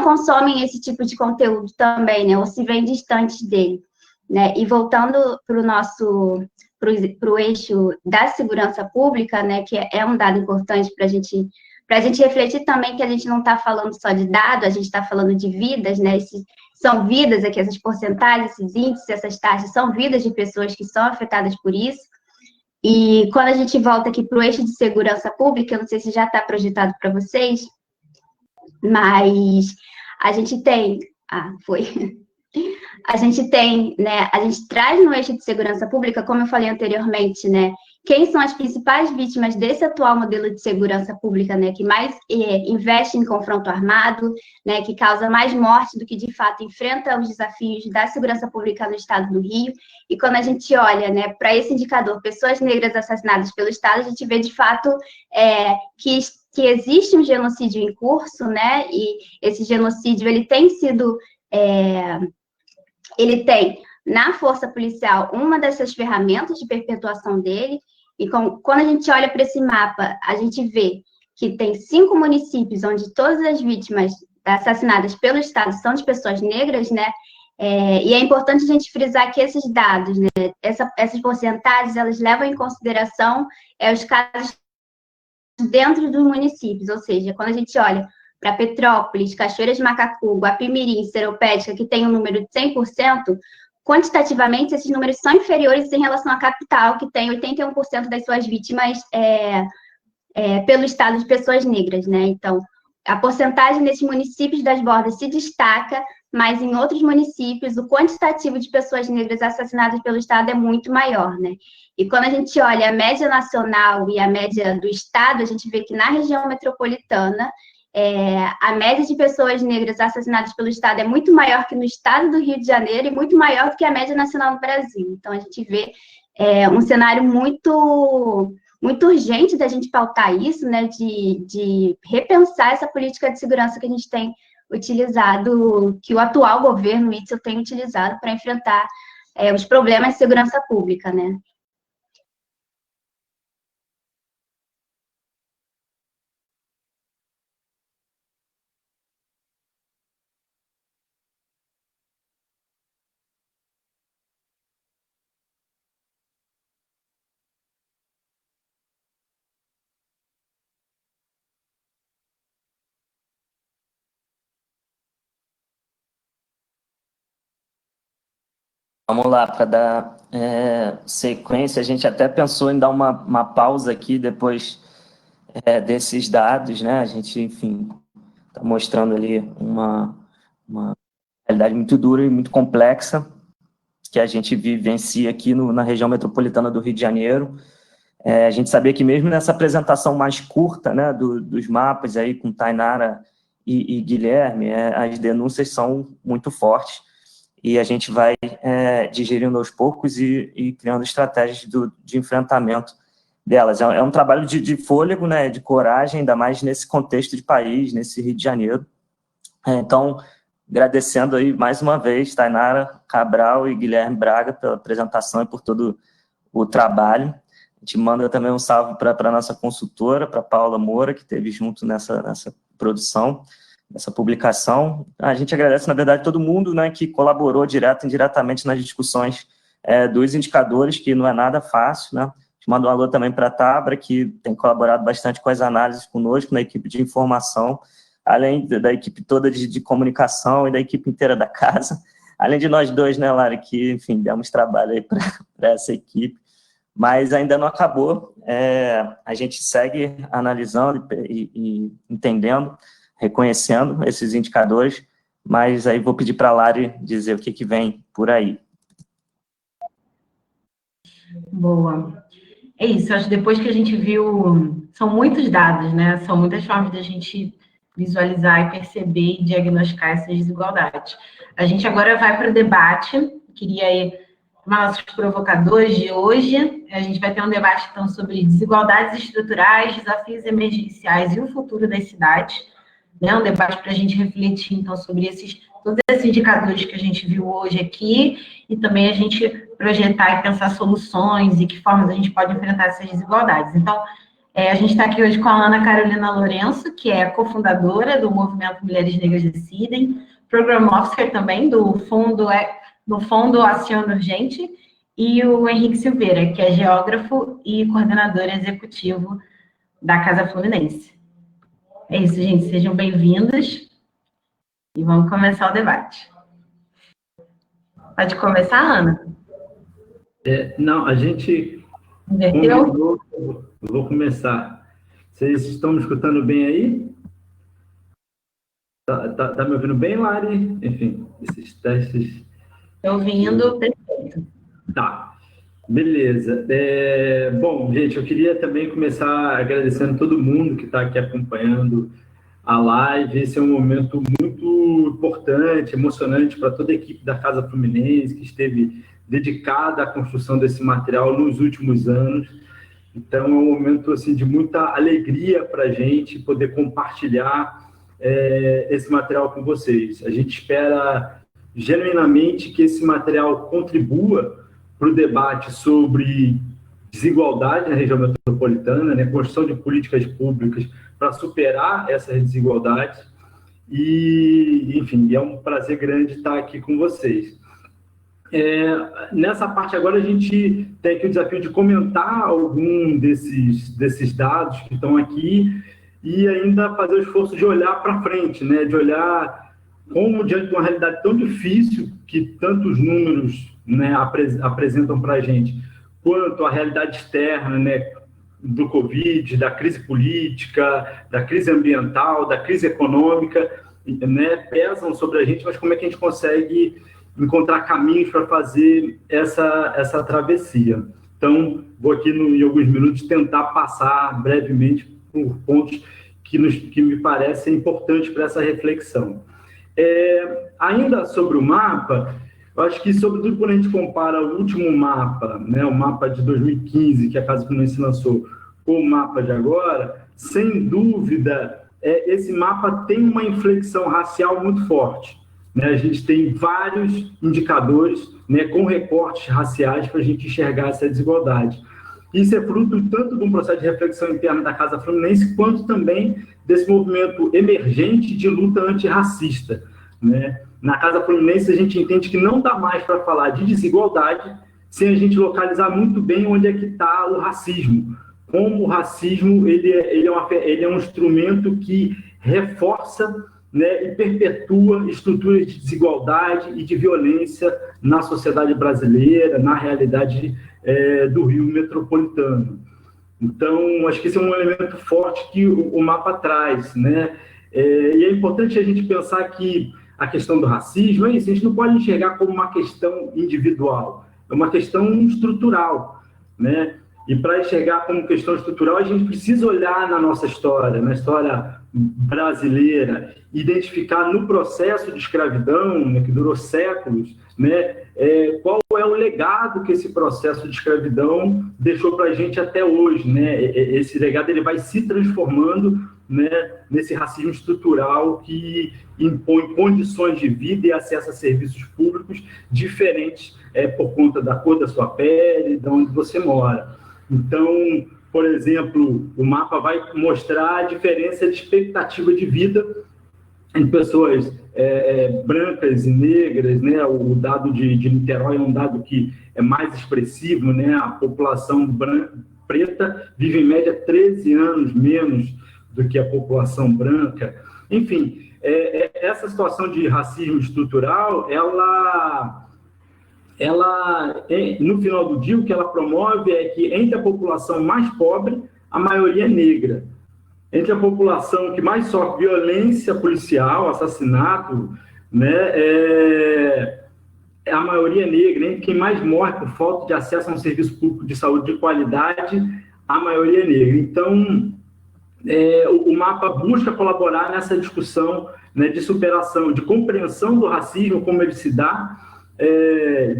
C: consomem esse tipo de conteúdo também, né? Ou se veem distantes dele, né? E voltando para o eixo da segurança pública, né? Que é um dado importante para a gente refletir também que a gente não está falando só de dado, a gente está falando de vidas, né? São vidas aqui, essas porcentagens, esses índices, essas taxas, são vidas de pessoas que são afetadas por isso. E quando a gente volta aqui para o eixo de segurança pública, eu não sei se já está projetado para vocês, mas a gente tem... A gente tem, né, a gente traz no eixo de segurança pública, como eu falei anteriormente, né, quem são as principais vítimas desse atual modelo de segurança pública, né, que mais investe em confronto armado, né, que causa mais morte do que, de fato, enfrenta os desafios da segurança pública no estado do Rio. E quando a gente olha, né, para esse indicador, pessoas negras assassinadas pelo Estado, a gente vê, de fato, que existe um genocídio em curso, né, e esse genocídio, ele tem sido... ele tem, na força policial, uma dessas ferramentas de perpetuação dele, e quando a gente olha para esse mapa, a gente vê que tem 5 municípios onde todas as vítimas assassinadas pelo Estado são de pessoas negras, né? E é importante a gente frisar que esses dados, né, essas porcentagens, elas levam em consideração os casos dentro dos municípios, ou seja, quando a gente olha para Petrópolis, Cachoeiras de Macacu, Guapimirim, Seropédica, que tem um número de 100%, quantitativamente, esses números são inferiores em relação à capital, que tem 81% das suas vítimas pelo estado de pessoas negras, né? Então, a porcentagem nesses municípios das bordas se destaca, mas em outros municípios, o quantitativo de pessoas negras assassinadas pelo estado é muito maior, né? E quando a gente olha a média nacional e a média do estado, a gente vê que na região metropolitana, a média de pessoas negras assassinadas pelo Estado é muito maior que no estado do Rio de Janeiro e muito maior do que a média nacional no Brasil. Então, a gente vê um cenário muito, muito urgente da gente pautar isso, né, de repensar essa política de segurança que a gente tem utilizado, que o atual governo, Witzel, tem utilizado para enfrentar os problemas de segurança pública, né?
B: Vamos lá, para dar sequência, a gente até pensou em dar uma pausa aqui depois desses dados, né? A gente, enfim, está mostrando ali uma realidade muito dura e muito complexa que a gente vivencia aqui na região metropolitana do Rio de Janeiro. A gente sabia que mesmo nessa apresentação mais curta, né, dos mapas aí com Tainara e Guilherme, as denúncias são muito fortes e a gente vai digerindo aos poucos e criando estratégias de enfrentamento delas. É um trabalho de fôlego, né, de coragem, ainda mais nesse contexto de país, nesse Rio de Janeiro. Então, agradecendo aí mais uma vez Tainara Cabral e Guilherme Braga pela apresentação e por todo o trabalho. A gente manda também um salve para a nossa consultora, para Paula Moura, que esteve junto nessa produção, nessa publicação. A gente agradece, na verdade, todo mundo, né, que colaborou direto e indiretamente nas discussões dos indicadores, que não é nada fácil, né? Mando um alô também para a Tabra, que tem colaborado bastante com as análises conosco, na equipe de informação, além da equipe toda de comunicação e da equipe inteira da casa, além de nós dois, né, Lari, que, enfim, demos trabalho aí para essa equipe, mas ainda não acabou. A gente segue analisando e entendendo, reconhecendo esses indicadores, mas aí vou pedir para a Lari dizer o que vem por aí.
A: Boa. É isso, acho que depois que a gente viu, são muitos dados, né? São muitas formas de a gente visualizar e perceber e diagnosticar essas desigualdades. A gente agora vai para o debate, queria chamar nossos provocadores de hoje. A gente vai ter um debate, então, sobre desigualdades estruturais, desafios emergenciais e o futuro das cidades, né? Um debate para a gente refletir, então, sobre todos esses indicadores que a gente viu hoje aqui, e também a gente projetar e pensar soluções e que formas a gente pode enfrentar essas desigualdades. Então, a gente está aqui hoje com a Ana Carolina Lourenço, que é cofundadora do Movimento Mulheres Negras Decidem, Program Officer também do Fundo Ação Urgente, e o Henrique Silveira, que é geógrafo e coordenador executivo da Casa Fluminense. É isso, gente, sejam bem-vindos e vamos começar o debate. Pode começar, Ana?
E: Não, a gente...
A: Inverteu?
E: Vou começar. Vocês estão me escutando bem aí? Tá me ouvindo bem, Lari? Enfim, esses testes...
A: Estou ouvindo, perfeito.
E: Tá, beleza. Bom, gente, eu queria também começar agradecendo todo mundo que está aqui acompanhando a live. Esse é um momento muito importante, emocionante para toda a equipe da Casa Fluminense, que esteve dedicada à construção desse material nos últimos anos. Então, é um momento assim, de muita alegria para a gente poder compartilhar esse material com vocês. A gente espera genuinamente que esse material contribua para o debate sobre desigualdade na região metropolitana, né, construção de políticas públicas para superar essas desigualdades. E, enfim, é um prazer grande estar aqui com vocês. Nessa parte agora a gente tem aqui o desafio de comentar algum desses dados que estão aqui e ainda fazer o esforço de olhar para frente, né, de olhar como, diante de uma realidade tão difícil que tantos números, né, apresentam para a gente, quanto a realidade externa, né, do Covid, da crise política, da crise ambiental, da crise econômica, né, pesam sobre a gente, mas como é que a gente consegue encontrar caminhos para fazer essa travessia. Então, vou aqui, em alguns minutos, tentar passar brevemente por pontos que me parecem importantes para essa reflexão. Ainda sobre o mapa, eu acho que, sobretudo, quando a gente compara o último mapa, né, o mapa de 2015, que a Casa Fluminense lançou, com o mapa de agora, sem dúvida, esse mapa tem uma inflexão racial muito forte. Né? A gente tem vários indicadores, né, com recortes raciais para a gente enxergar essa desigualdade. Isso é fruto tanto de um processo de reflexão interna da Casa Fluminense, quanto também desse movimento emergente de luta antirracista. Né? Na Casa Fluminense, a gente entende que não dá mais para falar de desigualdade sem a gente localizar muito bem onde é que está o racismo. Como o racismo ele é um instrumento que reforça, né, e perpetua estruturas de desigualdade e de violência na sociedade brasileira, na realidade do Rio metropolitano. Então, acho que esse é um elemento forte que o mapa traz, né? E é importante a gente pensar que a questão do racismo é isso, a gente não pode enxergar como uma questão individual, é uma questão estrutural, né? E para enxergar como questão estrutural, a gente precisa olhar na nossa história, na história brasileira, identificar no processo de escravidão, né, que durou séculos, né, qual é o legado que esse processo de escravidão deixou para a gente até hoje. Né? Esse legado ele vai se transformando, né, nesse racismo estrutural que impõe condições de vida e acesso a serviços públicos diferentes por conta da cor da sua pele, de onde você mora. Então, por exemplo, o mapa vai mostrar a diferença de expectativa de vida em pessoas brancas e negras, né? O dado de Niterói é um dado que é mais expressivo, né? A população preta vive em média 13 anos menos do que a população branca. Enfim, essa situação de racismo estrutural, ela no final do dia, o que ela promove é que entre a população mais pobre, a maioria é negra. Entre a população que mais sofre violência policial, assassinato, né, a maioria é negra. Entre quem mais morre por falta de acesso a um serviço público de saúde de qualidade, a maioria é negra. Então, o mapa busca colaborar nessa discussão, né, de superação, de compreensão do racismo, como ele se dá,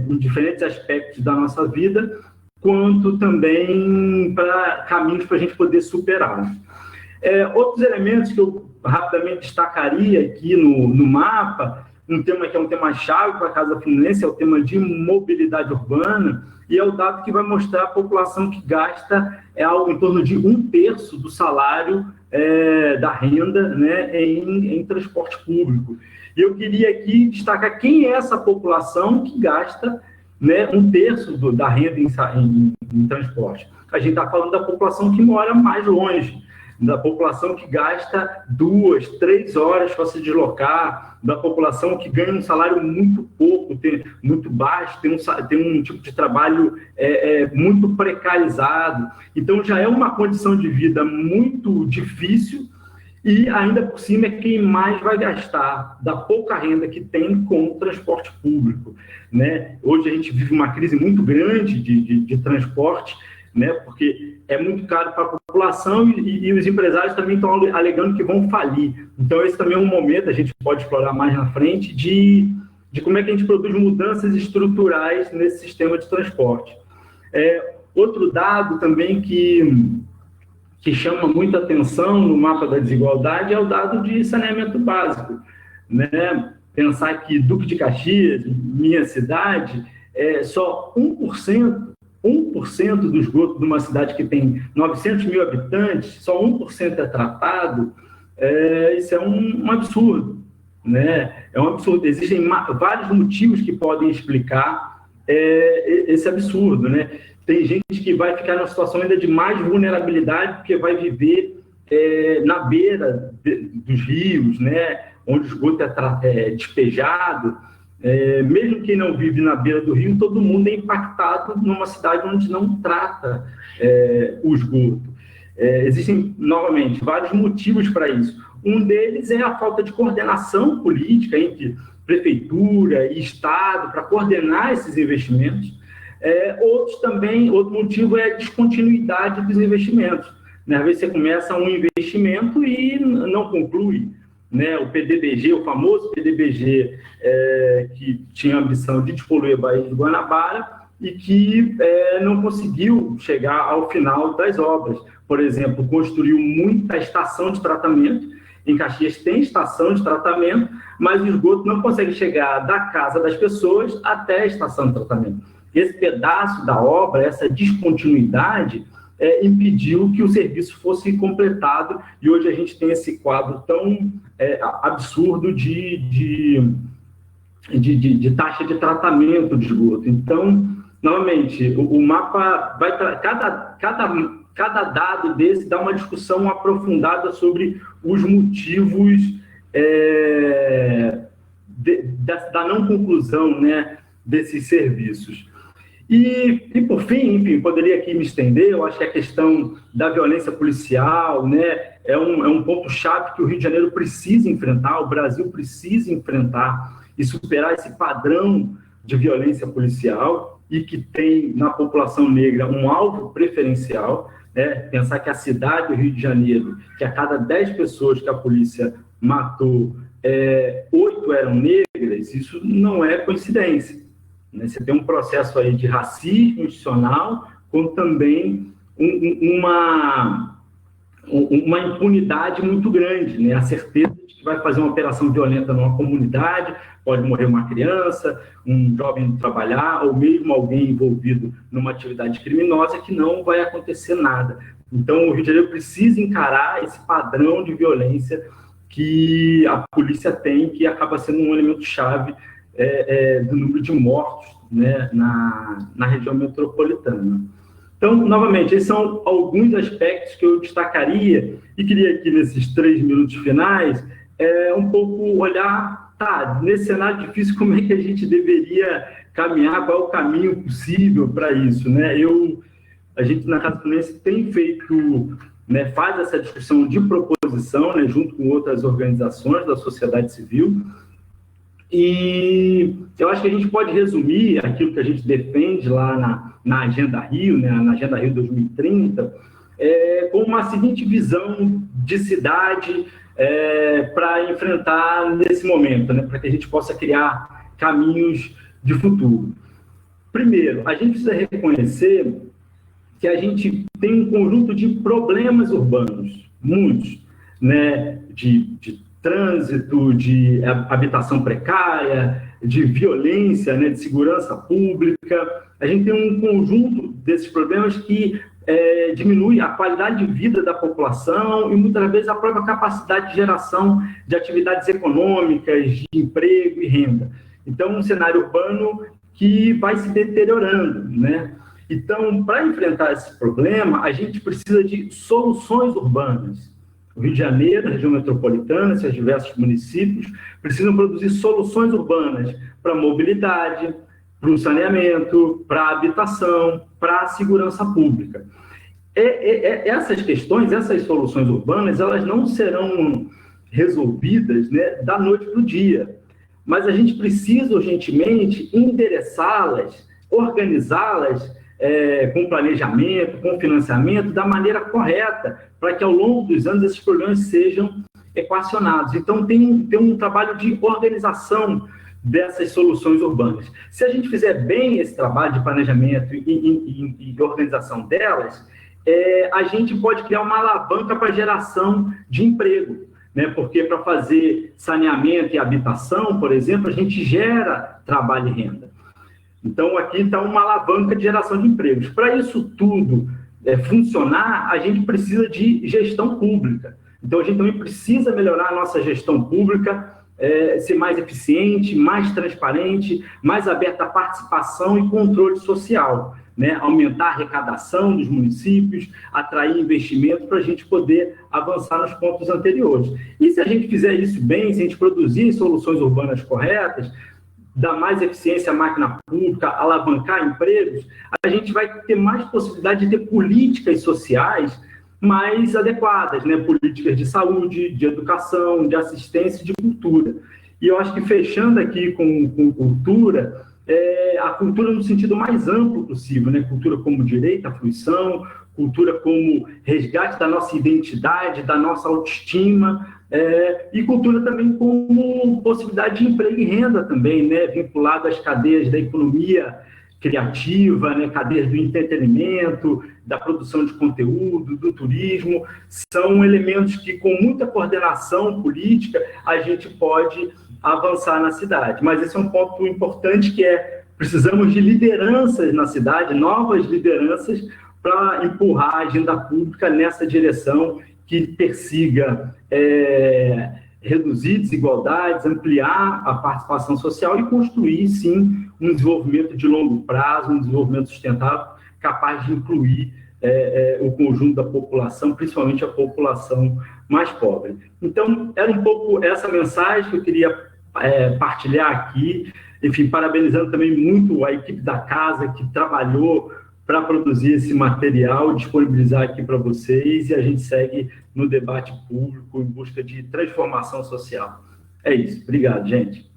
E: em diferentes aspectos da nossa vida, quanto também para caminhos para a gente poder superá-los. Outros elementos que eu rapidamente destacaria aqui no mapa, um tema que é um tema-chave para a Casa Fluminense, é o tema de mobilidade urbana, e é o dado que vai mostrar a população que gasta algo em torno de 1/3 do salário da renda, né, em transporte público. E eu queria aqui destacar quem é essa população que gasta, né, 1/3 da renda em transporte. A gente está falando da população que mora mais longe, da população que gasta 2, 3 horas para se deslocar, da população que ganha um salário muito pouco, muito baixo, tem um tipo de trabalho muito precarizado. Então, já é uma condição de vida muito difícil e, ainda por cima, é quem mais vai gastar da pouca renda que tem com o transporte público, né? Hoje a gente vive uma crise muito grande de transporte, né, porque é muito caro para a população e os empresários também estão alegando que vão falir. Então, esse também é um momento, a gente pode explorar mais na frente, de como é que a gente produz mudanças estruturais nesse sistema de transporte. Outro dado também que chama muita atenção no mapa da desigualdade é o dado de saneamento básico, né? Pensar que Duque de Caxias, minha cidade, só 1% do esgoto de uma cidade que tem 900 mil habitantes, só 1% é tratado, isso é um absurdo, né? É um absurdo. Existem vários motivos que podem explicar esse absurdo, né? Tem gente que vai ficar numa situação ainda de mais vulnerabilidade, porque vai viver na beira dos rios, né? Onde o esgoto é despejado. Mesmo quem não vive na beira do rio, todo mundo é impactado numa cidade onde não trata o esgoto. Existem, novamente, vários motivos para isso. Um deles é a falta de coordenação política entre prefeitura e Estado para coordenar esses investimentos. Outro motivo é a descontinuidade dos investimentos, né? Às vezes você começa um investimento e não conclui, né? O PDBG, o famoso PDBG, que tinha a ambição de despoluir a Baía de Guanabara e que não conseguiu chegar ao final das obras. Por exemplo, construiu muita estação de tratamento. Em Caxias tem estação de tratamento, mas o esgoto não consegue chegar da casa das pessoas até a estação de tratamento. Esse pedaço da obra, essa descontinuidade, impediu que o serviço fosse completado, e hoje a gente tem esse quadro tão absurdo de taxa de tratamento de esgoto. Então, novamente, o mapa vai para cada dado desse dá uma discussão aprofundada sobre os motivos da não conclusão, né, desses serviços. E por fim, enfim, poderia aqui me estender, eu acho que a questão da violência policial, né, é um ponto-chave que o Rio de Janeiro precisa enfrentar, o Brasil precisa enfrentar e superar esse padrão de violência policial e que tem na população negra um alvo preferencial, né? Pensar que a cidade do Rio de Janeiro, que a cada 10 pessoas que a polícia matou, 8 eram negras, isso não é coincidência. Você tem um processo aí de racismo institucional, com também uma impunidade muito grande, né? A certeza de que vai fazer uma operação violenta numa comunidade, pode morrer uma criança, um jovem indo trabalhar, ou mesmo alguém envolvido numa atividade criminosa, que não vai acontecer nada. Então, o Rio de Janeiro precisa encarar esse padrão de violência que a polícia tem, que acaba sendo um elemento chave do número de mortos, né, na região metropolitana. Então, novamente, esses são alguns aspectos que eu destacaria e queria aqui, nesses 3 minutos finais, um pouco olhar, nesse cenário difícil, como é que a gente deveria caminhar, qual é o caminho possível para isso, né? A gente, na Casa Fluminense, tem feito, né, faz essa discussão de proposição, né, junto com outras organizações da sociedade civil, e eu acho que a gente pode resumir aquilo que a gente defende lá na Agenda Rio, né, na Agenda Rio 2030, com uma seguinte visão de cidade para enfrentar nesse momento, né, para que a gente possa criar caminhos de futuro. Primeiro, a gente precisa reconhecer que a gente tem um conjunto de problemas urbanos, muitos, né, de trânsito, de habitação precária, de violência, né, de segurança pública. A gente tem um conjunto desses problemas que diminui a qualidade de vida da população e, muitas vezes, a própria capacidade de geração de atividades econômicas, de emprego e renda. Então, um cenário urbano que vai se deteriorando, né? Então, para enfrentar esse problema, a gente precisa de soluções urbanas. O Rio de Janeiro, a região metropolitana, seus diversos municípios, precisam produzir soluções urbanas para a mobilidade, para o saneamento, para a habitação, para a segurança pública. Essas questões, essas soluções urbanas, elas não serão resolvidas, né, da noite para o dia, mas a gente precisa urgentemente endereçá-las, organizá-las com planejamento, com financiamento, da maneira correta, para que ao longo dos anos esses problemas sejam equacionados. Então, tem um trabalho de organização dessas soluções urbanas. Se a gente fizer bem esse trabalho de planejamento e organização delas, a gente pode criar uma alavanca para a geração de emprego, né? Porque para fazer saneamento e habitação, por exemplo, a gente gera trabalho e renda. Então, aqui está uma alavanca de geração de empregos. Para isso tudo funcionar, a gente precisa de gestão pública. Então, a gente também precisa melhorar a nossa gestão pública, ser mais eficiente, mais transparente, mais aberta à participação e controle social, né? Aumentar a arrecadação dos municípios, atrair investimento para a gente poder avançar nos pontos anteriores. E se a gente fizer isso bem, se a gente produzir soluções urbanas corretas, dar mais eficiência à máquina pública, alavancar empregos, a gente vai ter mais possibilidade de ter políticas sociais mais adequadas, né? Políticas de saúde, de educação, de assistência e de cultura. E eu acho que, fechando aqui com cultura, a cultura no sentido mais amplo possível, né? Cultura como direito à fruição, cultura como resgate da nossa identidade, da nossa autoestima, e cultura também como possibilidade de emprego e renda também, né? Vinculado às cadeias da economia criativa, né? Cadeias do entretenimento, da produção de conteúdo, do turismo, são elementos que, com muita coordenação política, a gente pode avançar na cidade. Mas esse é um ponto importante, que precisamos de lideranças na cidade, novas lideranças, para empurrar a agenda pública nessa direção que persiga reduzir desigualdades, ampliar a participação social e construir, sim, um desenvolvimento de longo prazo, um desenvolvimento sustentável, capaz de incluir o conjunto da população, principalmente a população mais pobre. Então, era um pouco essa mensagem que eu queria partilhar aqui, enfim, parabenizando também muito a equipe da casa que trabalhou para produzir esse material, disponibilizar aqui para vocês, e a gente segue no debate público em busca de transformação social. É isso. Obrigado, gente.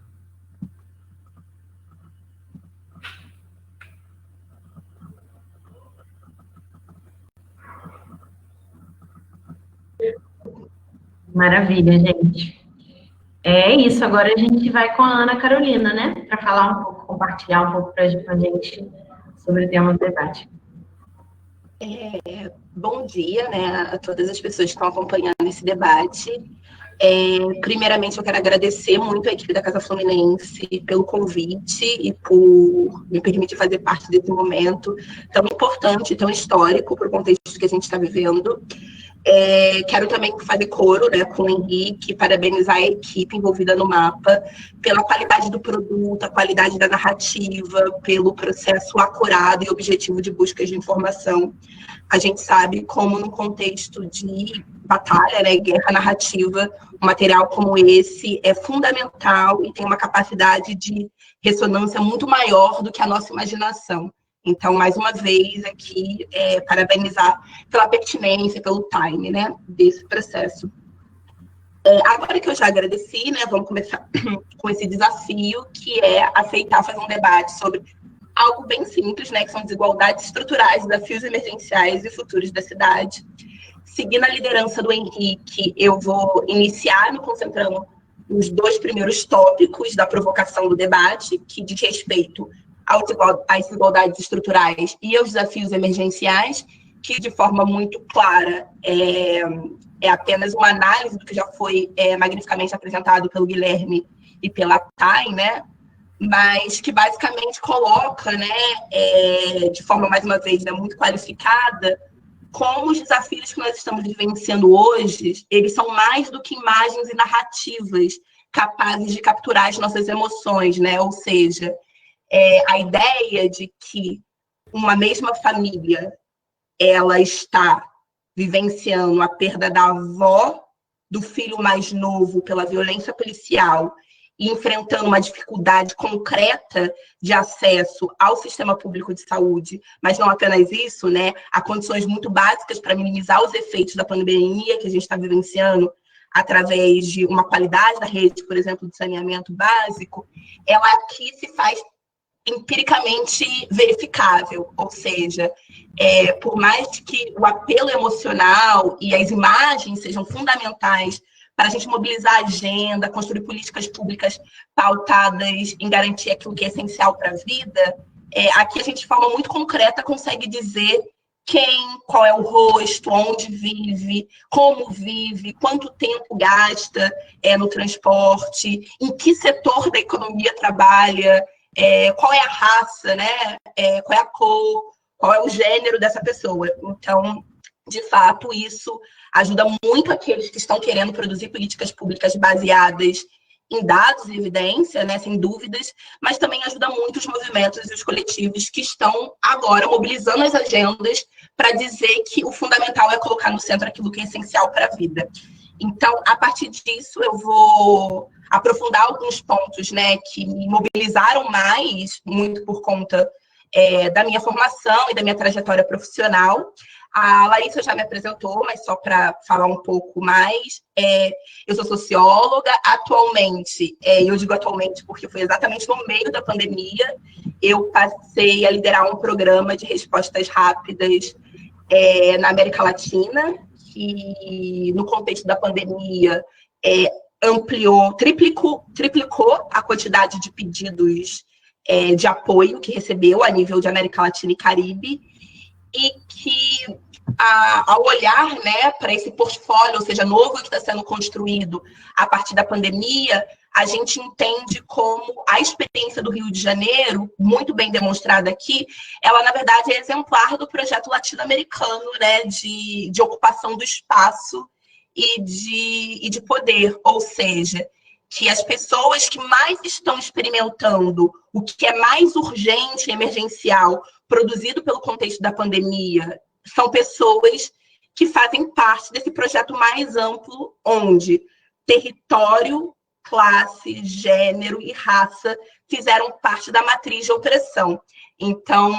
A: Maravilha, gente. É isso, agora a gente vai com a Ana Carolina, né? Para falar um pouco, compartilhar um pouco para a gente sobre o tema do debate.
I: Bom dia, né, a todas as pessoas que estão acompanhando esse debate. Primeiramente, eu quero agradecer muito a equipe da Casa Fluminense pelo convite e por me permitir fazer parte desse momento tão importante, tão histórico para o contexto que a gente está vivendo. Quero também fazer coro, né, com o Henrique, parabenizar a equipe envolvida no mapa pela qualidade do produto, a qualidade da narrativa, pelo processo acurado e objetivo de busca de informação. A gente sabe como, no contexto de batalha, né, guerra narrativa, um material como esse é fundamental e tem uma capacidade de ressonância muito maior do que a nossa imaginação. Então, mais uma vez, aqui, parabenizar pela pertinência, pelo time, né, desse processo. Agora que eu já agradeci, né, vamos começar com esse desafio, que é aceitar fazer um debate sobre algo bem simples, né, que são desigualdades estruturais, desafios emergenciais e futuros da cidade. Seguindo a liderança do Henrique, eu vou iniciar me concentrando nos 2 primeiros tópicos da provocação do debate, que diz respeito às desigualdades estruturais e aos desafios emergenciais, que de forma muito clara é apenas uma análise do que já foi magnificamente apresentado pelo Guilherme e pela Thay, né? Mas que basicamente coloca, né, de forma, mais uma vez, né, muito qualificada, como os desafios que nós estamos vivenciando hoje, eles são mais do que imagens e narrativas capazes de capturar as nossas emoções, né? Ou seja, a ideia de que uma mesma família ela está vivenciando a perda da avó, do filho mais novo pela violência policial e enfrentando uma dificuldade concreta de acesso ao sistema público de saúde, mas não apenas isso, né? Há condições muito básicas para minimizar os efeitos da pandemia que a gente está vivenciando através de uma qualidade da rede, por exemplo, de saneamento básico, ela aqui se faz empiricamente verificável, ou seja, por mais que o apelo emocional e as imagens sejam fundamentais para a gente mobilizar a agenda, construir políticas públicas pautadas em garantir aquilo que é essencial para a vida, aqui a gente, de forma muito concreta, consegue dizer quem, qual é o rosto, onde vive, como vive, quanto tempo gasta no transporte, em que setor da economia trabalha, qual é a raça, né? Qual é a cor, qual é o gênero dessa pessoa. Então, de fato, isso ajuda muito aqueles que estão querendo produzir políticas públicas baseadas em dados e evidência, né, sem dúvidas, mas também ajuda muito os movimentos e os coletivos que estão agora mobilizando as agendas para dizer que o fundamental é colocar no centro aquilo que é essencial para a vida. Então, a partir disso, eu vou aprofundar alguns pontos, né, que me mobilizaram mais, muito por conta da minha formação e da minha trajetória profissional. A Larissa já me apresentou, mas só para falar um pouco mais, eu sou socióloga. Atualmente, eu digo atualmente porque foi exatamente no meio da pandemia, eu passei a liderar um programa de respostas rápidas na América Latina, que no contexto da pandemia triplicou a quantidade de pedidos de apoio que recebeu a nível de América Latina e Caribe, e que, ao olhar, né, para esse portfólio, ou seja, novo que está sendo construído a partir da pandemia, a gente entende como a experiência do Rio de Janeiro, muito bem demonstrada aqui, ela, na verdade, é exemplar do projeto latino-americano, né, de ocupação do espaço e de poder, ou seja, que as pessoas que mais estão experimentando o que é mais urgente e emergencial, produzido pelo contexto da pandemia, são pessoas que fazem parte desse projeto mais amplo, onde território, classe, gênero e raça fizeram parte da matriz de opressão. Então,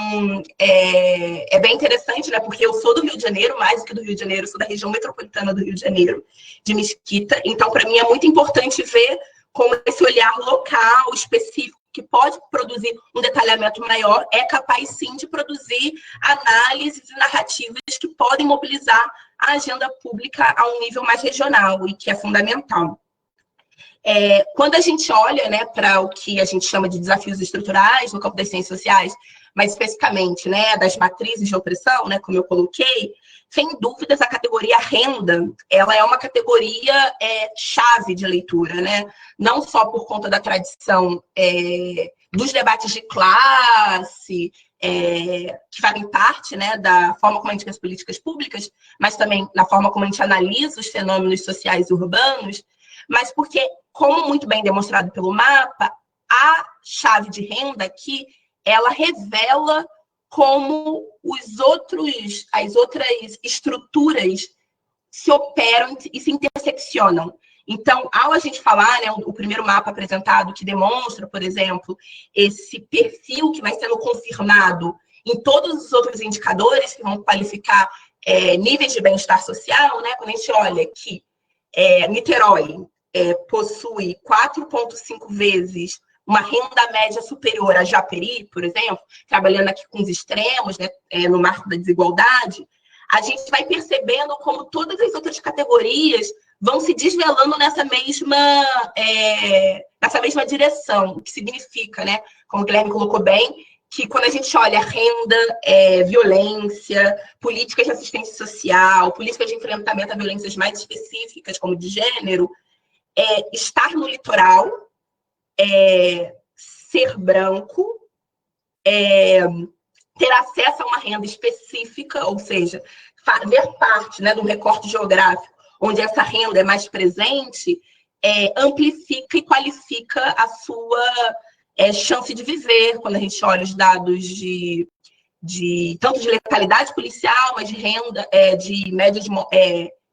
I: é bem interessante, né? Porque eu sou do Rio de Janeiro, mais do que do Rio de Janeiro, sou da região metropolitana do Rio de Janeiro, de Mesquita. Então, para mim, é muito importante ver como esse olhar local, específico, que pode produzir um detalhamento maior, é capaz, sim, de produzir análises e narrativas que podem mobilizar a agenda pública a um nível mais regional, e que é fundamental. Quando a gente olha, né, para o que a gente chama de desafios estruturais no campo das ciências sociais, mais especificamente, né, das matrizes de opressão, né, como eu coloquei, sem dúvidas a categoria renda, ela é uma categoria chave de leitura, né, não só por conta da tradição dos debates de classe, que fazem parte, né, da forma como a gente vê as políticas públicas, mas também na forma como a gente analisa os fenômenos sociais e urbanos, mas porque, como muito bem demonstrado pelo mapa, a chave de renda aqui, ela revela como as outras estruturas se operam e se interseccionam. Então, ao a gente falar, né, o primeiro mapa apresentado que demonstra, por exemplo, esse perfil que vai sendo confirmado em todos os outros indicadores que vão qualificar níveis de bem-estar social, né, quando a gente olha que Niterói possui 4,5 vezes uma renda média superior a Japeri, por exemplo, trabalhando aqui com os extremos, né, no marco da desigualdade, a gente vai percebendo como todas as outras categorias vão se desvelando nessa mesma direção, o que significa, né, como o Guilherme colocou bem, que quando a gente olha renda, violência, políticas de assistência social, políticas de enfrentamento a violências mais específicas, como de gênero, estar no litoral, ser branco, ter acesso a uma renda específica, ou seja, fazer parte, né, de um recorte geográfico onde essa renda é mais presente, amplifica e qualifica a sua chance de viver, quando a gente olha os dados tanto de letalidade policial, mas de renda, de média de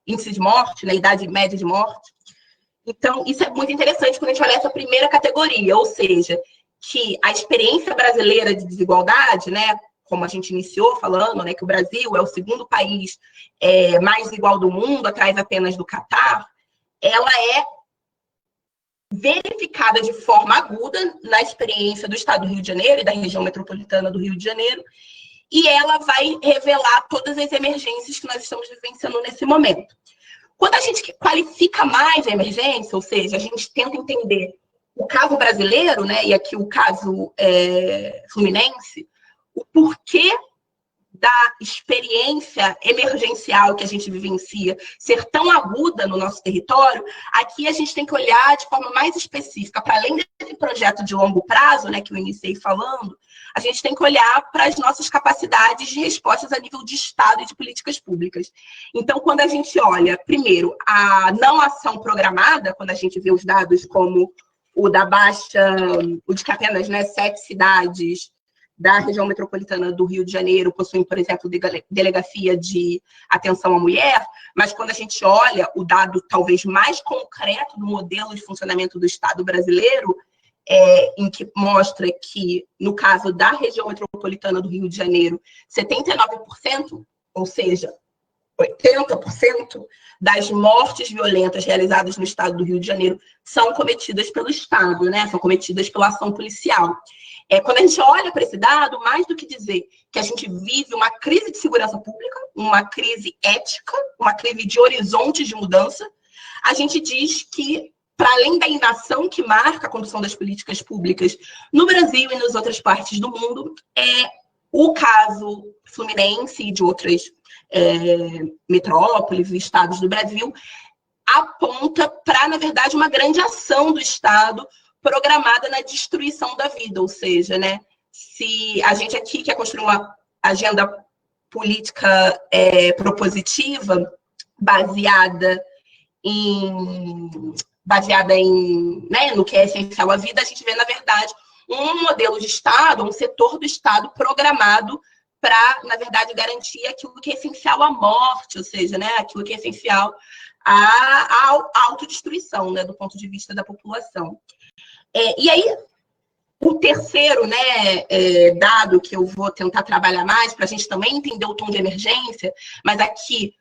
I: índice de morte, né, idade média de morte. Então, isso é muito interessante quando a gente olha essa primeira categoria, ou seja, que a experiência brasileira de desigualdade, né, como a gente iniciou falando, né, que o Brasil é o segundo país mais desigual do mundo, atrás apenas do Catar, ela é verificada de forma aguda na experiência do Estado do Rio de Janeiro e da região metropolitana do Rio de Janeiro, e ela vai revelar todas as emergências que nós estamos vivenciando nesse momento. Quando a gente qualifica mais a emergência, ou seja, a gente tenta entender o caso brasileiro, né, e aqui o caso fluminense, o porquê da experiência emergencial que a gente vivencia ser tão aguda no nosso território, aqui a gente tem que olhar de forma mais específica, para além desse projeto de longo prazo, né, que eu iniciei falando, a gente tem que olhar para as nossas capacidades de respostas a nível de Estado e de políticas públicas. Então, quando a gente olha, primeiro, a não ação programada, quando a gente vê os dados como o de que apenas, né, 7 cidades da região metropolitana do Rio de Janeiro possuem, por exemplo, delegacia de atenção à mulher, mas quando a gente olha o dado talvez mais concreto do modelo de funcionamento do Estado brasileiro, em que mostra que, no caso da região metropolitana do Rio de Janeiro, 79%, ou seja, 80% das mortes violentas realizadas no Estado do Rio de Janeiro são cometidas pelo Estado, né? São cometidas pela ação policial. Quando a gente olha para esse dado, mais do que dizer que a gente vive uma crise de segurança pública, uma crise ética, uma crise de horizontes de mudança, a gente diz que, para além da inação que marca a condução das políticas públicas no Brasil e nas outras partes do mundo, o caso fluminense e de outras metrópoles e estados do Brasil aponta para, na verdade, uma grande ação do Estado programada na destruição da vida, ou seja, né, se a gente aqui quer construir uma agenda política propositiva baseada em né, no que é essencial à vida, a gente vê, na verdade, um modelo de Estado, um setor do Estado programado para, na verdade, garantir aquilo que é essencial à morte, ou seja, né, aquilo que é essencial à autodestruição, né, do ponto de vista da população. E aí, o terceiro, né, dado que eu vou tentar trabalhar mais, para a gente também entender o tom de emergência, mas aqui,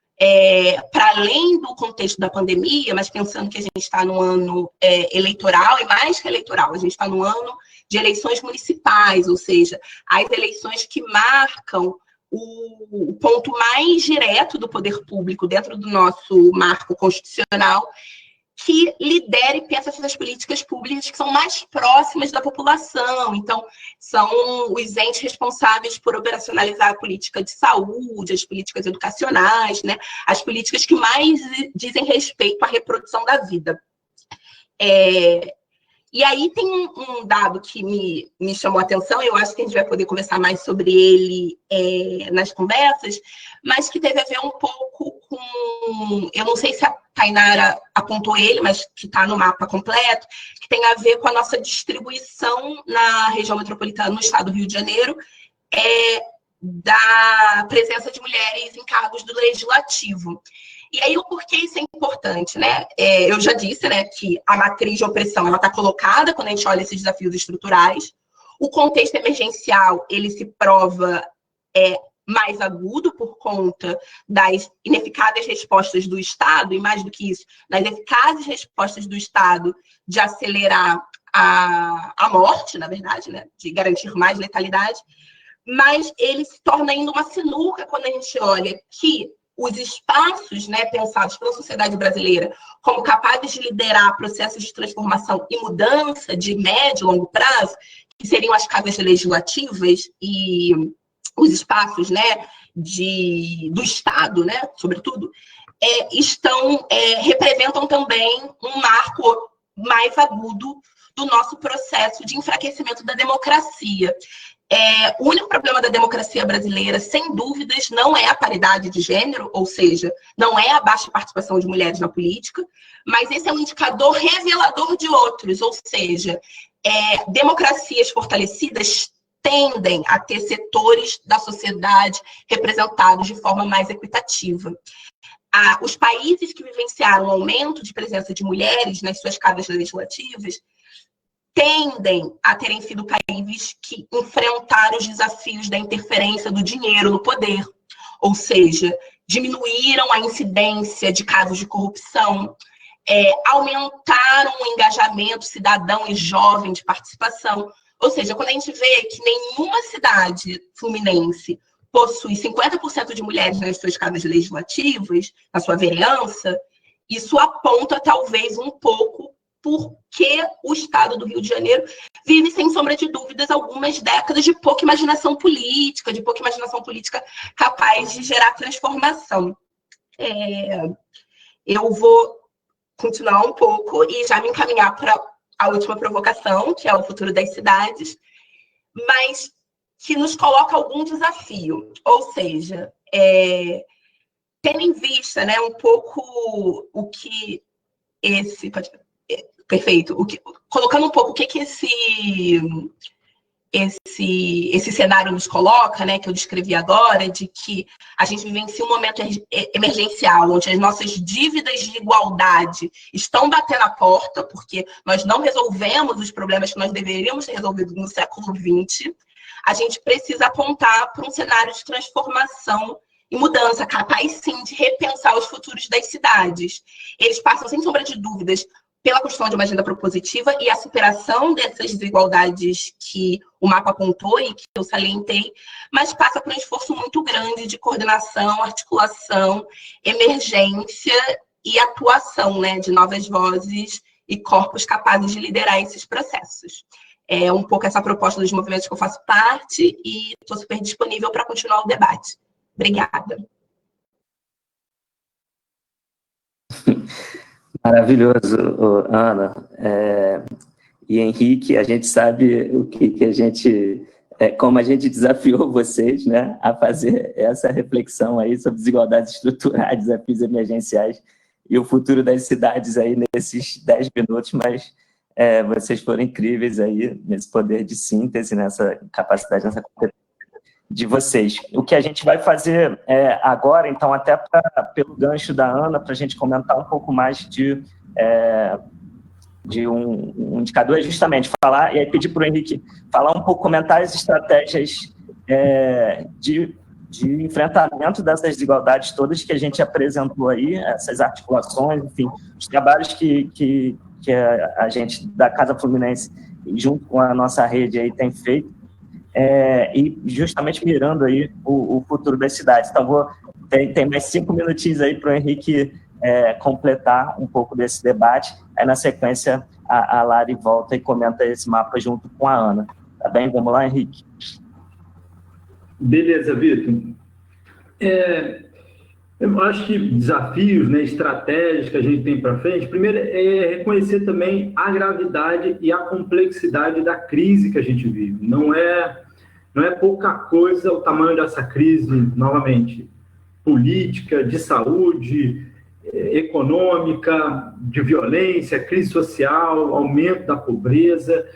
I: para além do contexto da pandemia, mas pensando que a gente está no ano eleitoral, e mais que eleitoral, a gente está no ano de eleições municipais, ou seja, as eleições que marcam o ponto mais direto do poder público dentro do nosso marco constitucional, que lidera e pensa essas políticas públicas que são mais próximas da população. Então, são os entes responsáveis por operacionalizar a política de saúde, as políticas educacionais, né? As políticas que mais dizem respeito à reprodução da vida. E aí tem um dado que me chamou a atenção, eu acho que a gente vai poder conversar mais sobre ele nas conversas, mas que teve a ver um pouco com, eu não sei se a Tainara apontou ele, mas que está no mapa completo, que tem a ver com a nossa distribuição na região metropolitana, no estado do Rio de Janeiro, da presença de mulheres em cargos do legislativo. E aí, o porquê isso é importante, né? Eu já disse, né, que a matriz de opressão está colocada quando a gente olha esses desafios estruturais. O contexto emergencial, ele se prova mais agudo por conta das ineficazes respostas do Estado, e mais do que isso, das eficazes respostas do Estado de acelerar a morte, na verdade, né, de garantir mais letalidade, mas ele se torna ainda uma sinuca quando a gente olha que os espaços, né, pensados pela sociedade brasileira como capazes de liderar processos de transformação e mudança de médio e longo prazo, que seriam as casas legislativas e os espaços, né, do Estado, né, sobretudo, representam também um marco mais agudo do nosso processo de enfraquecimento da democracia. O único problema da democracia brasileira, sem dúvidas, não é a paridade de gênero, ou seja, não é a baixa participação de mulheres na política, mas esse é um indicador revelador de outros, ou seja, democracias fortalecidas tendem a ter setores da sociedade representados de forma mais equitativa. Os países que vivenciaram um aumento de presença de mulheres nas suas casas legislativas tendem a terem sido países que enfrentaram os desafios da interferência do dinheiro no poder, ou seja, diminuíram a incidência de casos de corrupção, aumentaram o engajamento cidadão e jovem de participação. Ou seja, quando a gente vê que nenhuma cidade fluminense possui 50% de mulheres nas suas casas legislativas, na sua vereança, isso aponta talvez um pouco porque o estado do Rio de Janeiro vive, sem sombra de dúvidas, algumas décadas de pouca imaginação política, capaz de gerar transformação. Eu vou continuar um pouco e já me encaminhar para a última provocação, que é o futuro das cidades, mas que nos coloca algum desafio. Ou seja, tendo em vista, né, um pouco o que esse... Perfeito. Colocando um pouco o que esse cenário nos coloca, né, que eu descrevi agora, de que a gente vivencia um momento emergencial, onde as nossas dívidas de igualdade estão batendo a porta, porque nós não resolvemos os problemas que nós deveríamos ter resolvido no século XX, a gente precisa apontar para um cenário de transformação e mudança, capaz, sim, de repensar os futuros das cidades. Eles passam, sem sombra de dúvidas, pela construção de uma agenda propositiva e a superação dessas desigualdades que o mapa apontou e que eu salientei, mas passa por um esforço muito grande de coordenação, articulação, emergência e atuação, né, de novas vozes e corpos capazes de liderar esses processos. É um pouco essa proposta dos movimentos que eu faço parte e estou super disponível para continuar o debate. Obrigada.
B: Maravilhoso, Ana. E Henrique, a gente sabe o que a gente, como a gente desafiou vocês, né, a fazer essa reflexão aí sobre desigualdades estruturais, desafios emergenciais e o futuro das cidades aí nesses 10 minutos, mas vocês foram incríveis aí nesse poder de síntese, nessa capacidade, nessa competência de vocês. O que a gente vai fazer agora, então, até pelo gancho da Ana, para a gente comentar um pouco mais de um indicador, é justamente falar, e aí pedir para o Henrique falar um pouco, comentar as estratégias de enfrentamento dessas desigualdades todas que a gente apresentou aí, essas articulações, enfim, os trabalhos que a gente da Casa Fluminense, junto com a nossa rede aí, tem feito, e justamente mirando aí o futuro das cidades. Então, tem mais 5 minutinhos aí para o Henrique completar um pouco desse debate. Aí, na sequência, a Lari volta e comenta esse mapa junto com a Ana. Tá bem? Vamos lá, Henrique.
E: Beleza, Vitor. Eu acho que desafios, né, estratégias que a gente tem para frente, primeiro é reconhecer também a gravidade e a complexidade da crise que a gente vive. Não é pouca coisa o tamanho dessa crise, novamente, política, de saúde, econômica, de violência, crise social, aumento da pobreza.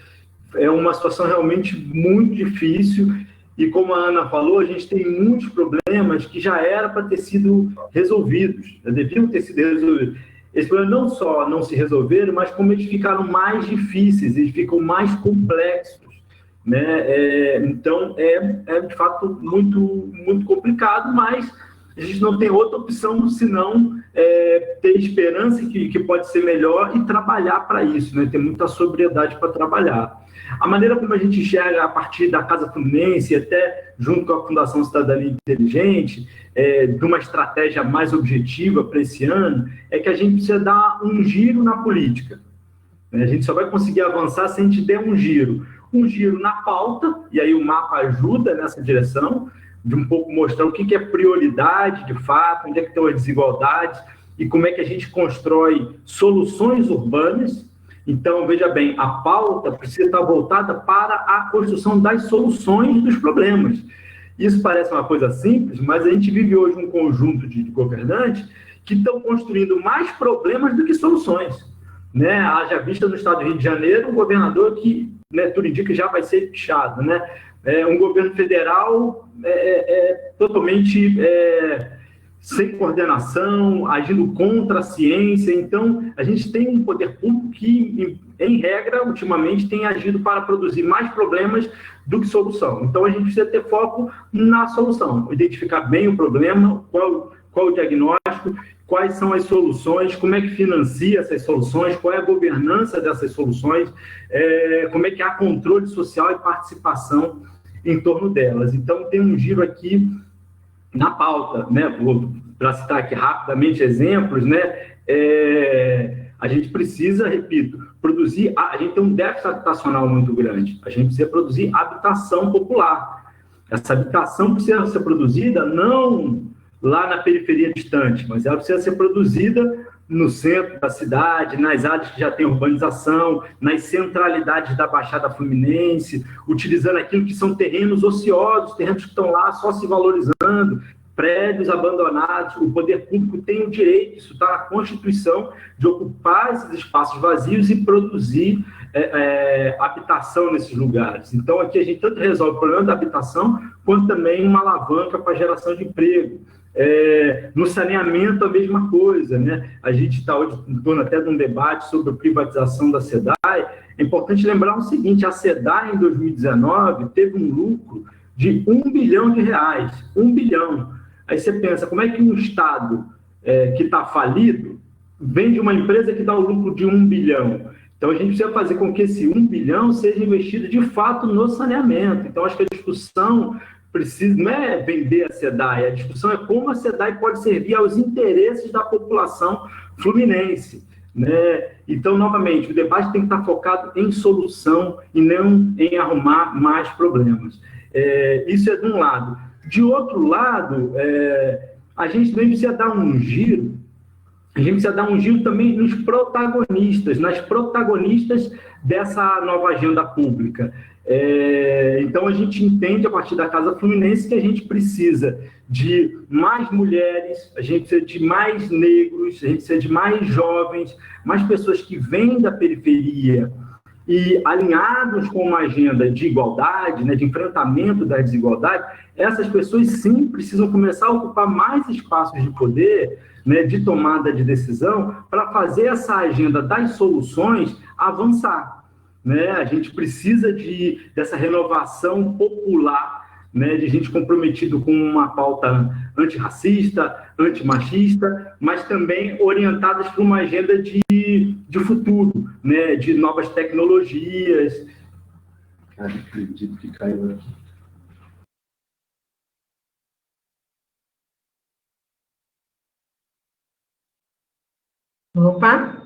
E: É uma situação realmente muito difícil. E como a Ana falou, a gente tem muitos problemas que já era para ter sido resolvidos, já deviam ter sido resolvidos. Esses problemas não só não se resolveram, mas como eles ficaram mais difíceis, eles ficam mais complexos, né? Então, de fato muito, muito complicado, mas a gente não tem outra opção senão ter esperança que pode ser melhor e trabalhar para isso, né? Ter muita sobriedade para trabalhar. A maneira como a gente enxerga a partir da Casa Fluminense, e até junto com a Fundação Cidadania Inteligente, de uma estratégia mais objetiva para esse ano, é que a gente precisa dar um giro na política. A gente só vai conseguir avançar se a gente der um giro na pauta, e aí o mapa ajuda nessa direção, de um pouco mostrar o que é prioridade de fato, onde é que estão as desigualdades, e como é que a gente constrói soluções urbanas. Então, veja bem, a pauta precisa estar voltada para a construção das soluções dos problemas. Isso parece uma coisa simples, mas a gente vive hoje um conjunto de governantes que estão construindo mais problemas do que soluções, né? Haja vista no estado do Rio de Janeiro, um governador que, né, tudo indica que já vai ser pichado, né? Um governo federal totalmente sem coordenação, agindo contra a ciência. Então, a gente tem um poder público que, em regra, ultimamente, tem agido para produzir mais problemas do que solução. Então, a gente precisa ter foco na solução, identificar bem o problema, qual o diagnóstico, quais são as soluções, como é que financia essas soluções, qual é a governança dessas soluções, como é que há controle social e participação em torno delas. Então, tem um giro aqui na pauta, né? Para citar aqui rapidamente exemplos, né? A gente precisa, repito, produzir. A gente tem um déficit habitacional muito grande. A gente precisa produzir habitação popular. Essa habitação precisa ser produzida não lá na periferia distante, mas ela precisa ser produzida no centro da cidade, nas áreas que já tem urbanização, nas centralidades da Baixada Fluminense, utilizando aquilo que são terrenos ociosos, terrenos que estão lá só se valorizando, prédios abandonados. O poder público tem o direito, isso está na Constituição, de ocupar esses espaços vazios e produzir habitação nesses lugares. Então, aqui a gente tanto resolve o problema da habitação, quanto também uma alavanca para a geração de emprego. No saneamento, a mesma coisa, né? A gente está hoje em torno até de um debate sobre a privatização da SEDAI. É importante lembrar o seguinte: a SEDAI, em 2019, teve um lucro de R$1 bilhão. R$1 bilhão. Aí você pensa, como é que um Estado que está falido vende uma empresa que dá um lucro de R$1 bilhão? Então, a gente precisa fazer com que esse R$1 bilhão seja investido, de fato, no saneamento. Então, acho que a discussão não é vender a SEDAI, a discussão é como a SEDAI pode servir aos interesses da população fluminense, né? Então, novamente, o debate tem que estar focado em solução e não em arrumar mais problemas. Isso é de um lado. De outro lado, a gente também precisa dar um giro, também nos protagonistas, nas protagonistas dessa nova agenda pública. Então, a gente entende, a partir da Casa Fluminense, que a gente precisa de mais mulheres, a gente precisa de mais negros, a gente precisa de mais jovens, mais pessoas que vêm da periferia e alinhados com uma agenda de igualdade, né, de enfrentamento das desigualdades. Essas pessoas, sim, precisam começar a ocupar mais espaços de poder, né, de tomada de decisão, para fazer essa agenda das soluções avançar. Né? A gente precisa dessa renovação popular, né? De gente comprometido com uma pauta antirracista, antimachista, mas também orientadas para uma agenda de futuro, né? De novas tecnologias. Cara, acredito que caiu aqui.
A: Opa!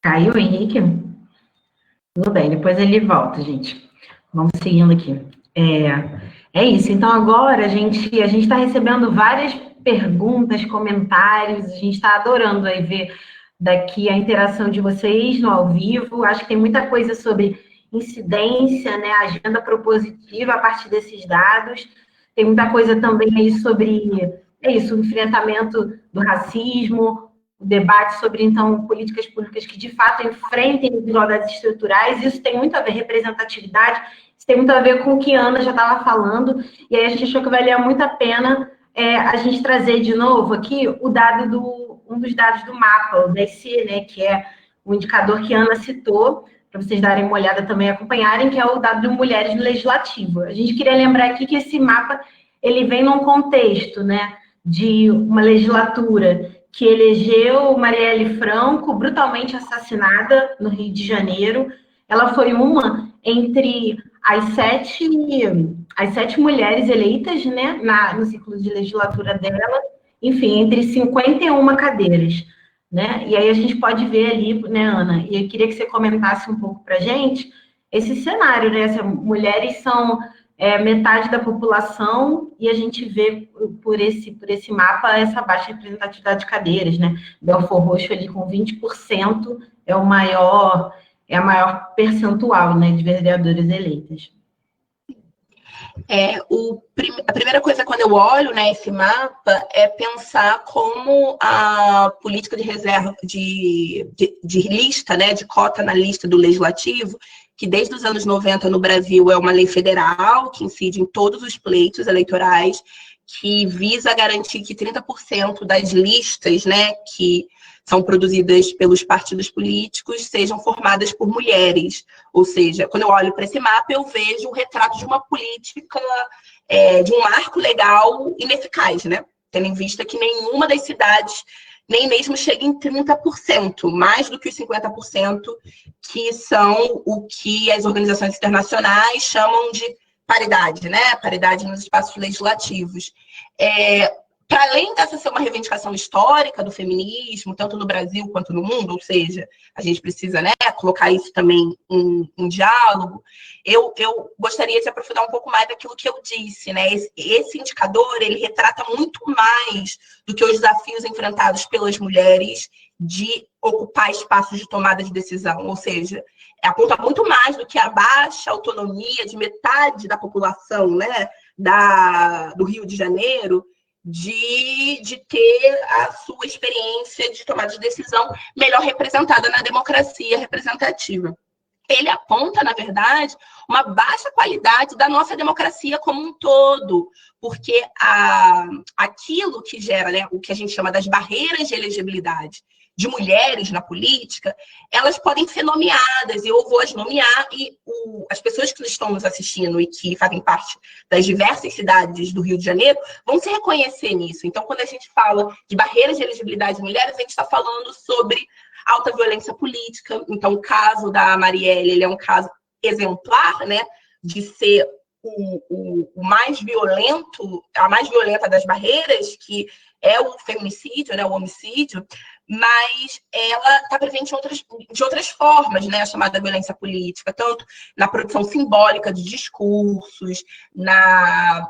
A: Caiu, Henrique? Tudo bem, depois ele volta, gente. Vamos seguindo aqui. É isso. Então, agora a gente está recebendo várias perguntas, comentários, a gente está adorando aí ver daqui a interação de vocês no ao vivo. Acho que tem muita coisa sobre incidência, né, agenda propositiva a partir desses dados. Tem muita coisa também aí sobre, o enfrentamento do racismo, o debate sobre, então, políticas públicas que, de fato, enfrentem desigualdades estruturais. Isso tem muito a ver, representatividade, isso tem muito a ver com o que a Ana já estava falando, e aí a gente achou que valia muito a pena a gente trazer de novo aqui um dos dados do mapa, o DSE, né, que é o indicador que a Ana citou, para vocês darem uma olhada também e acompanharem, que é o dado de mulheres no legislativo. A gente queria lembrar aqui que esse mapa ele vem num contexto, né, de uma legislatura que elegeu Marielle Franco, brutalmente assassinada no Rio de Janeiro. Ela foi uma entre as sete mulheres eleitas, né, no ciclo de legislatura dela, enfim, entre 51 cadeiras, né? E aí a gente pode ver ali, né, Ana, e eu queria que você comentasse um pouco para a gente esse cenário, né? As mulheres são metade da população e a gente vê por esse mapa essa baixa representatividade de cadeiras, né? Belford Roxo ali com 20% é a maior percentual, né, de vereadoras eleitas.
I: A primeira coisa quando eu olho, né, esse mapa é pensar como a política de reserva de lista, né, de cota na lista do legislativo, que desde os anos 90 no Brasil é uma lei federal que incide em todos os pleitos eleitorais, que visa garantir que 30% das listas, né, que são produzidas pelos partidos políticos sejam formadas por mulheres. Ou seja, quando eu olho para esse mapa, eu vejo o retrato de uma política, de um marco legal ineficaz, né? Tendo em vista que nenhuma das cidades nem mesmo chega em 30%, mais do que os 50%, que são o que as organizações internacionais chamam de paridade, né? Paridade nos espaços legislativos. Para além dessa ser uma reivindicação histórica do feminismo, tanto no Brasil quanto no mundo, ou seja, a gente precisa, né, colocar isso também em diálogo, eu gostaria de aprofundar um pouco mais daquilo que eu disse, né? Esse indicador, ele retrata muito mais do que os desafios enfrentados pelas mulheres de ocupar espaços de tomada de decisão, ou seja, aponta muito mais do que a baixa autonomia de metade da população, né, do Rio de Janeiro, de ter a sua experiência de tomada de decisão melhor representada na democracia representativa. Ele aponta, na verdade, uma baixa qualidade da nossa democracia como um todo, porque aquilo que gera, né, o que a gente chama das barreiras de elegibilidade de mulheres na política, elas podem ser nomeadas, e eu vou as nomear, e as pessoas que estão nos assistindo e que fazem parte das diversas cidades do Rio de Janeiro vão se reconhecer nisso. Então, quando a gente fala de barreiras de elegibilidade de mulheres, a gente está falando sobre alta violência política. Então, o caso da Marielle, ele é um caso exemplar, né, de ser o mais violento, a mais violenta das barreiras, que é o feminicídio, né, o homicídio, mas ela está presente de outras formas, né, a chamada violência política, tanto na produção simbólica de discursos, na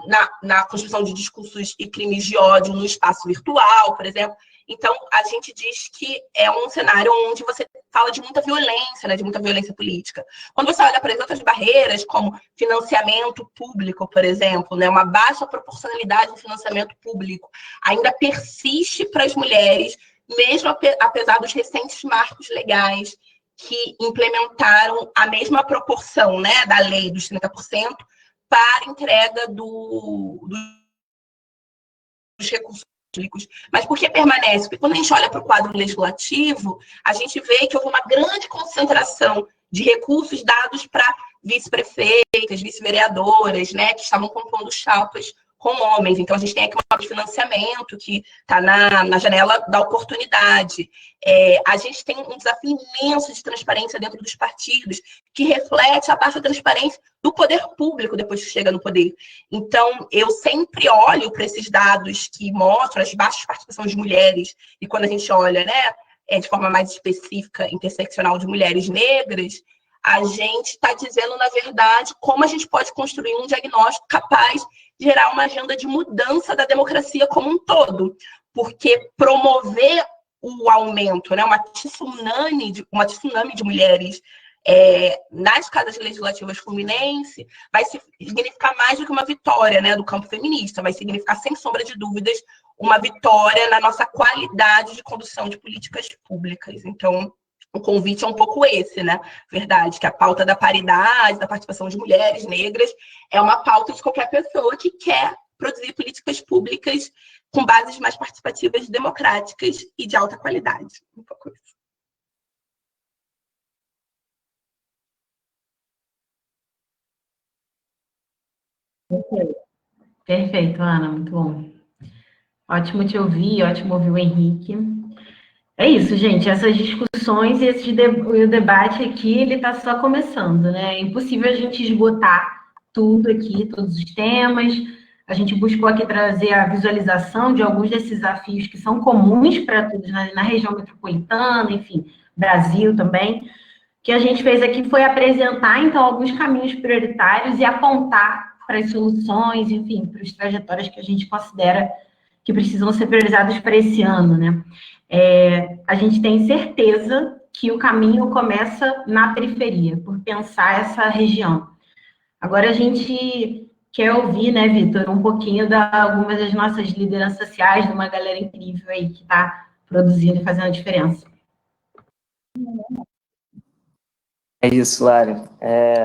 I: construção de discursos e crimes de ódio no espaço virtual, por exemplo. Então, a gente diz que é um cenário onde você fala de muita violência, né, de muita violência política. Quando você olha para as outras barreiras, como financiamento público, por exemplo, né, uma baixa proporcionalidade do financiamento público ainda persiste para as mulheres, mesmo apesar dos recentes marcos legais que implementaram a mesma proporção, né, da lei dos 30% para entrega dos recursos públicos. Mas por que permanece? Porque quando a gente olha para o quadro legislativo, a gente vê que houve uma grande concentração de recursos dados para vice-prefeitas, vice-vereadoras, né, que estavam compondo chapas com homens. Então, a gente tem aqui um financiamento que está na janela da oportunidade. A gente tem um desafio imenso de transparência dentro dos partidos, que reflete a baixa transparência do poder público depois que chega no poder. Então, eu sempre olho para esses dados que mostram as baixas participações de mulheres, e quando a gente olha, né, de forma mais específica, interseccional, de mulheres negras, A gente está dizendo, na verdade, como a gente pode construir um diagnóstico capaz de gerar uma agenda de mudança da democracia como um todo. Porque promover o aumento, né, uma tsunami de mulheres nas casas legislativas fluminenses vai significar mais do que uma vitória, né, do campo feminista, vai significar, sem sombra de dúvidas, uma vitória na nossa qualidade de condução de políticas públicas. Então, o convite é um pouco esse, né? Verdade, que a pauta da paridade, da participação de mulheres negras, é uma pauta de qualquer pessoa que quer produzir políticas públicas com bases mais participativas, democráticas e de alta qualidade. Um pouco isso.
A: Perfeito, Ana, muito bom. Ótimo te ouvir, ótimo ouvir o Henrique. É isso, gente, essas discussõe e o debate aqui, ele está só começando, né? É impossível a gente esgotar tudo aqui, todos os temas. A gente buscou aqui trazer a visualização de alguns desses desafios que são comuns para todos na região metropolitana, enfim, Brasil também. O que a gente fez aqui foi apresentar, então, alguns caminhos prioritários e apontar para as soluções, enfim, para as trajetórias que a gente considera que precisam ser priorizadas para esse ano, né? A gente tem certeza que o caminho começa na periferia, por pensar essa região. Agora a gente quer ouvir, né, Vitor, um pouquinho de algumas das nossas lideranças sociais, de uma galera incrível aí que está produzindo e fazendo a diferença.
B: É isso, Lari.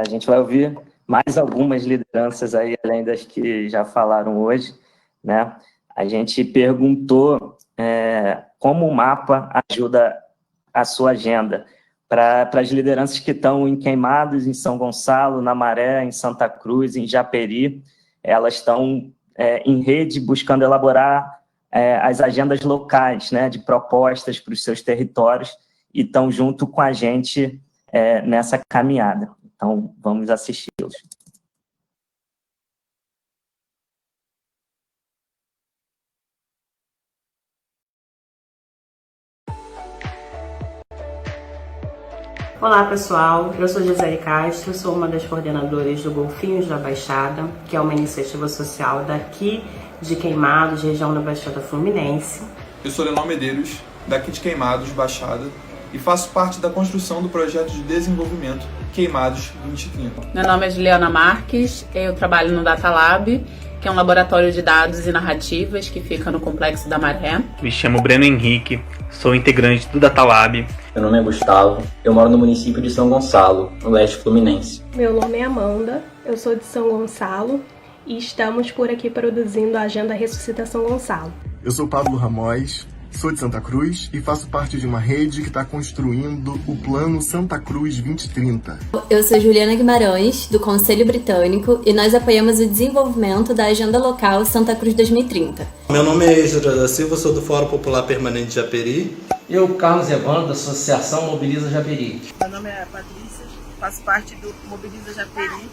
B: A gente vai ouvir mais algumas lideranças aí, além das que já falaram hoje, né? A gente perguntou como o mapa ajuda a sua agenda para as lideranças que estão em Queimados, em São Gonçalo, na Maré, em Santa Cruz, em Japeri. Elas estão em rede buscando elaborar as agendas locais, né, de propostas para os seus territórios e estão junto com a gente nessa caminhada. Então, vamos assisti-los.
J: Olá pessoal, eu sou Gisele Castro, sou uma das coordenadoras do Golfinhos da Baixada, que é uma iniciativa social daqui de Queimados, região da Baixada Fluminense.
K: Eu sou Leonel Medeiros, daqui de Queimados, Baixada, e faço parte da construção do projeto de desenvolvimento Queimados 2030.
L: Meu nome é Juliana Marques, eu trabalho no Data Lab, que é um laboratório de dados e narrativas que fica no Complexo da Maré.
M: Me chamo Breno Henrique, sou integrante do Data Lab.
N: Meu nome é Gustavo, eu moro no município de São Gonçalo, no leste fluminense.
O: Meu nome é Amanda, eu sou de São Gonçalo e estamos por aqui produzindo a Agenda Ressuscita São Gonçalo.
P: Eu sou Pablo Ramós, sou de Santa Cruz e faço parte de uma rede que está construindo o Plano Santa Cruz 2030.
Q: Eu sou Juliana Guimarães, do Conselho Britânico, e nós apoiamos o desenvolvimento da Agenda Local Santa Cruz 2030.
R: Meu nome é Êxodo da Silva, sou do Fórum Popular Permanente de Japeri.
S: Eu, Carlos Evandro, da Associação Mobiliza Japeri.
F: Meu nome é Patrícia, faço parte do Mobiliza Japeri.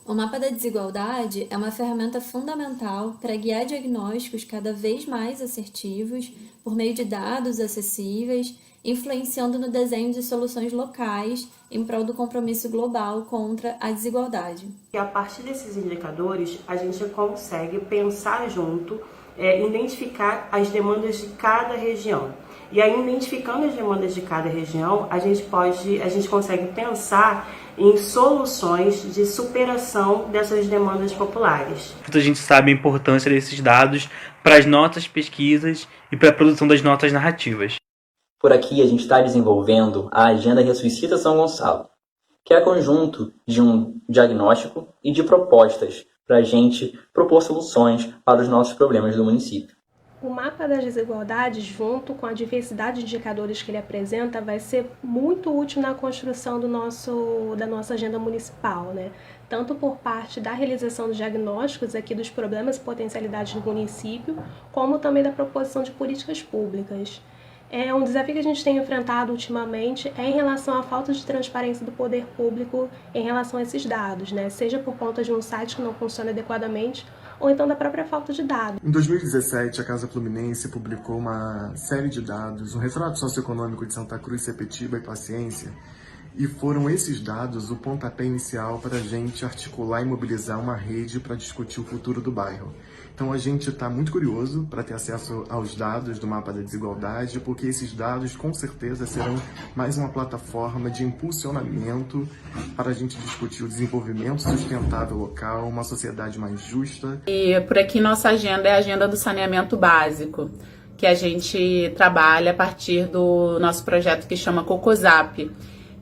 Q: O mapa da desigualdade é uma ferramenta fundamental para guiar diagnósticos cada vez mais assertivos por meio de dados acessíveis, influenciando no desenho de soluções locais em prol do compromisso global contra a desigualdade.
J: E a partir desses indicadores, a gente consegue pensar junto, identificar as demandas de cada região. E aí, identificando as demandas de cada região, a gente consegue pensar em soluções de superação dessas demandas populares.
M: A gente sabe a importância desses dados para as nossas pesquisas e para a produção das nossas narrativas.
N: Por aqui a gente está desenvolvendo a Agenda Ressuscita São Gonçalo, que é conjunto de um diagnóstico e de propostas para a gente propor soluções para os nossos problemas do município.
O: O mapa das desigualdades, junto com a diversidade de indicadores que ele apresenta, vai ser muito útil na construção da nossa agenda municipal, né? Tanto por parte da realização dos diagnósticos aqui dos problemas e potencialidades do município, como também da proposição de políticas públicas. Um desafio que a gente tem enfrentado ultimamente em relação à falta de transparência do poder público em relação a esses dados, né? Seja por conta de um site que não funciona adequadamente, ou então da própria falta de dados.
P: Em 2017, a Casa Fluminense publicou uma série de dados, um retrato socioeconômico de Santa Cruz, Sepetiba e Paciência, E foram esses dados o pontapé inicial para a gente articular e mobilizar uma rede para discutir o futuro do bairro. Então a gente está muito curioso para ter acesso aos dados do mapa da desigualdade, porque esses dados com certeza serão mais uma plataforma de impulsionamento para a gente discutir o desenvolvimento sustentável local, uma sociedade mais justa.
L: E por aqui nossa agenda é a agenda do saneamento básico, que a gente trabalha a partir do nosso projeto que chama Cocosap,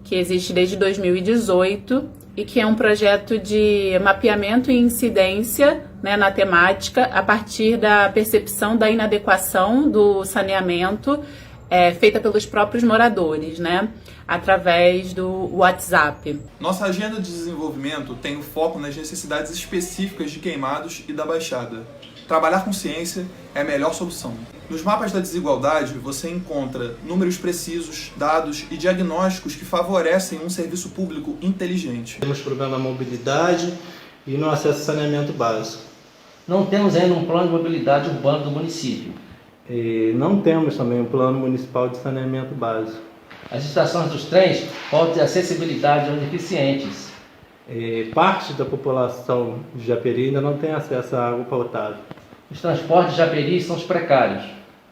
L: que existe desde 2018 e que é um projeto de mapeamento e incidência, né, na temática a partir da percepção da inadequação do saneamento feita pelos próprios moradores, né, através do WhatsApp.
K: Nossa agenda de desenvolvimento tem o foco nas necessidades específicas de Queimados e da Baixada. Trabalhar com ciência é a melhor solução. Nos mapas da desigualdade, você encontra números precisos, dados e diagnósticos que favorecem um serviço público inteligente.
R: Temos problema na mobilidade e no acesso ao saneamento básico.
S: Não temos ainda um plano de mobilidade urbana do município.
R: Não temos também um plano municipal de saneamento básico.
S: As estações dos trens faltam de acessibilidade aos deficientes.
R: Parte da população de Japeri ainda não tem acesso à água potável.
S: Os transportes de Japeri são os precários.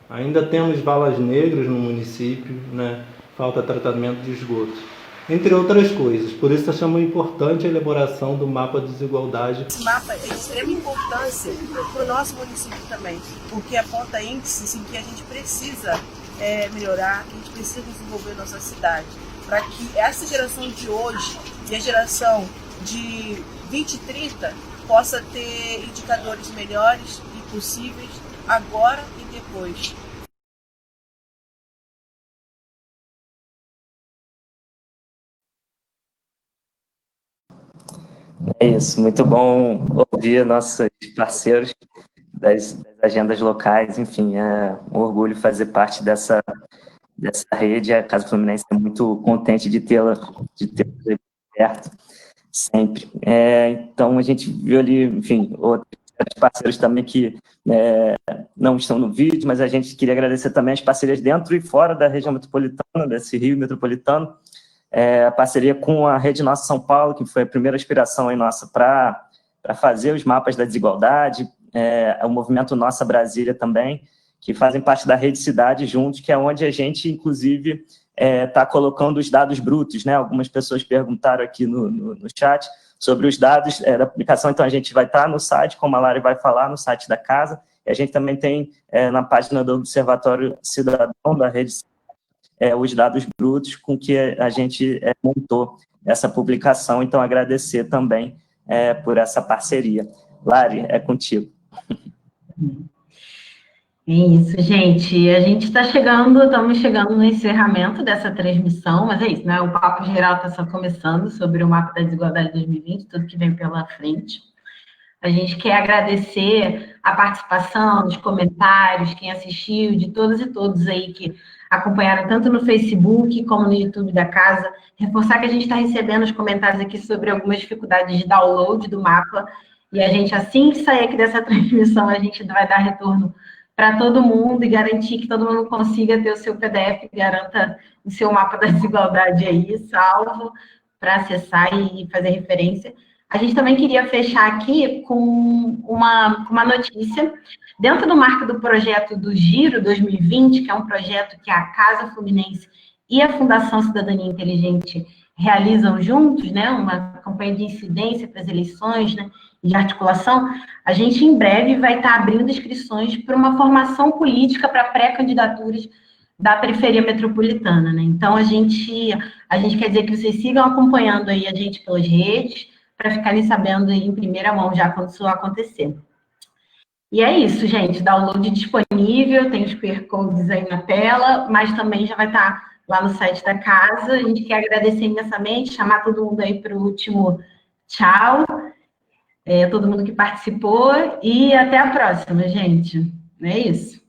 R: Ainda temos valas negras no município, né? Falta tratamento de esgoto, entre outras coisas. Por isso achamos importante a elaboração do mapa de desigualdade.
F: Esse mapa é de extrema importância para o nosso município também, porque aponta índices em que a gente precisa melhorar, que a gente precisa desenvolver nossa cidade, para que essa geração de hoje e a geração de 2030 possa ter indicadores melhores e possíveis agora e depois.
B: É isso, muito bom ouvir nossos parceiros das agendas locais, enfim, é um orgulho fazer parte dessa rede. A Casa Fluminense é muito contente de tê-la perto, sempre. Então, a gente viu ali, enfim, outros parceiros também que não estão no vídeo, mas a gente queria agradecer também as parcerias dentro e fora da região metropolitana, desse Rio metropolitano, a parceria com a Rede Nossa São Paulo, que foi a primeira inspiração aí nossa para fazer os mapas da desigualdade, o movimento Nossa Brasília também, que fazem parte da Rede Cidade Juntos, que é onde a gente, inclusive, está colocando os dados brutos, né? Algumas pessoas perguntaram aqui no chat sobre os dados da publicação, então a gente vai estar no site, como a Lari vai falar, no site da casa, e a gente também tem na página do Observatório Cidadão da Rede Cidade, os dados brutos com que a gente montou essa publicação, então agradecer também por essa parceria. Lari, é contigo.
A: É isso, gente. A gente estamos chegando no encerramento dessa transmissão, mas é isso, né? O Papo Geral está só começando sobre o Mapa da Desigualdade 2020, tudo que vem pela frente. A gente quer agradecer a participação, os comentários, quem assistiu, de todas e todos aí que acompanharam tanto no Facebook como no YouTube da casa. Reforçar que a gente está recebendo os comentários aqui sobre algumas dificuldades de download do mapa, e a gente, assim que sair aqui dessa transmissão, a gente vai dar retorno para todo mundo e garantir que todo mundo consiga ter o seu PDF, garanta o seu mapa da desigualdade aí, salvo, para acessar e fazer referência. A gente também queria fechar aqui com uma notícia. Dentro do marco do projeto do Giro 2020, que é um projeto que a Casa Fluminense e a Fundação Cidadania Inteligente realizam juntos, né, uma campanha de incidência para as eleições, né, de articulação, a gente em breve vai estar abrindo inscrições para uma formação política para pré-candidaturas da periferia metropolitana, né? Então, a gente quer dizer que vocês sigam acompanhando aí a gente pelas redes, para ficarem sabendo aí em primeira mão já quando isso acontecer. E é isso, gente, download disponível, tem os QR Codes aí na tela, mas também já vai estar lá no site da casa. A gente quer agradecer imensamente, chamar todo mundo aí para o último tchau, todo mundo que participou, e até a próxima, gente. É isso.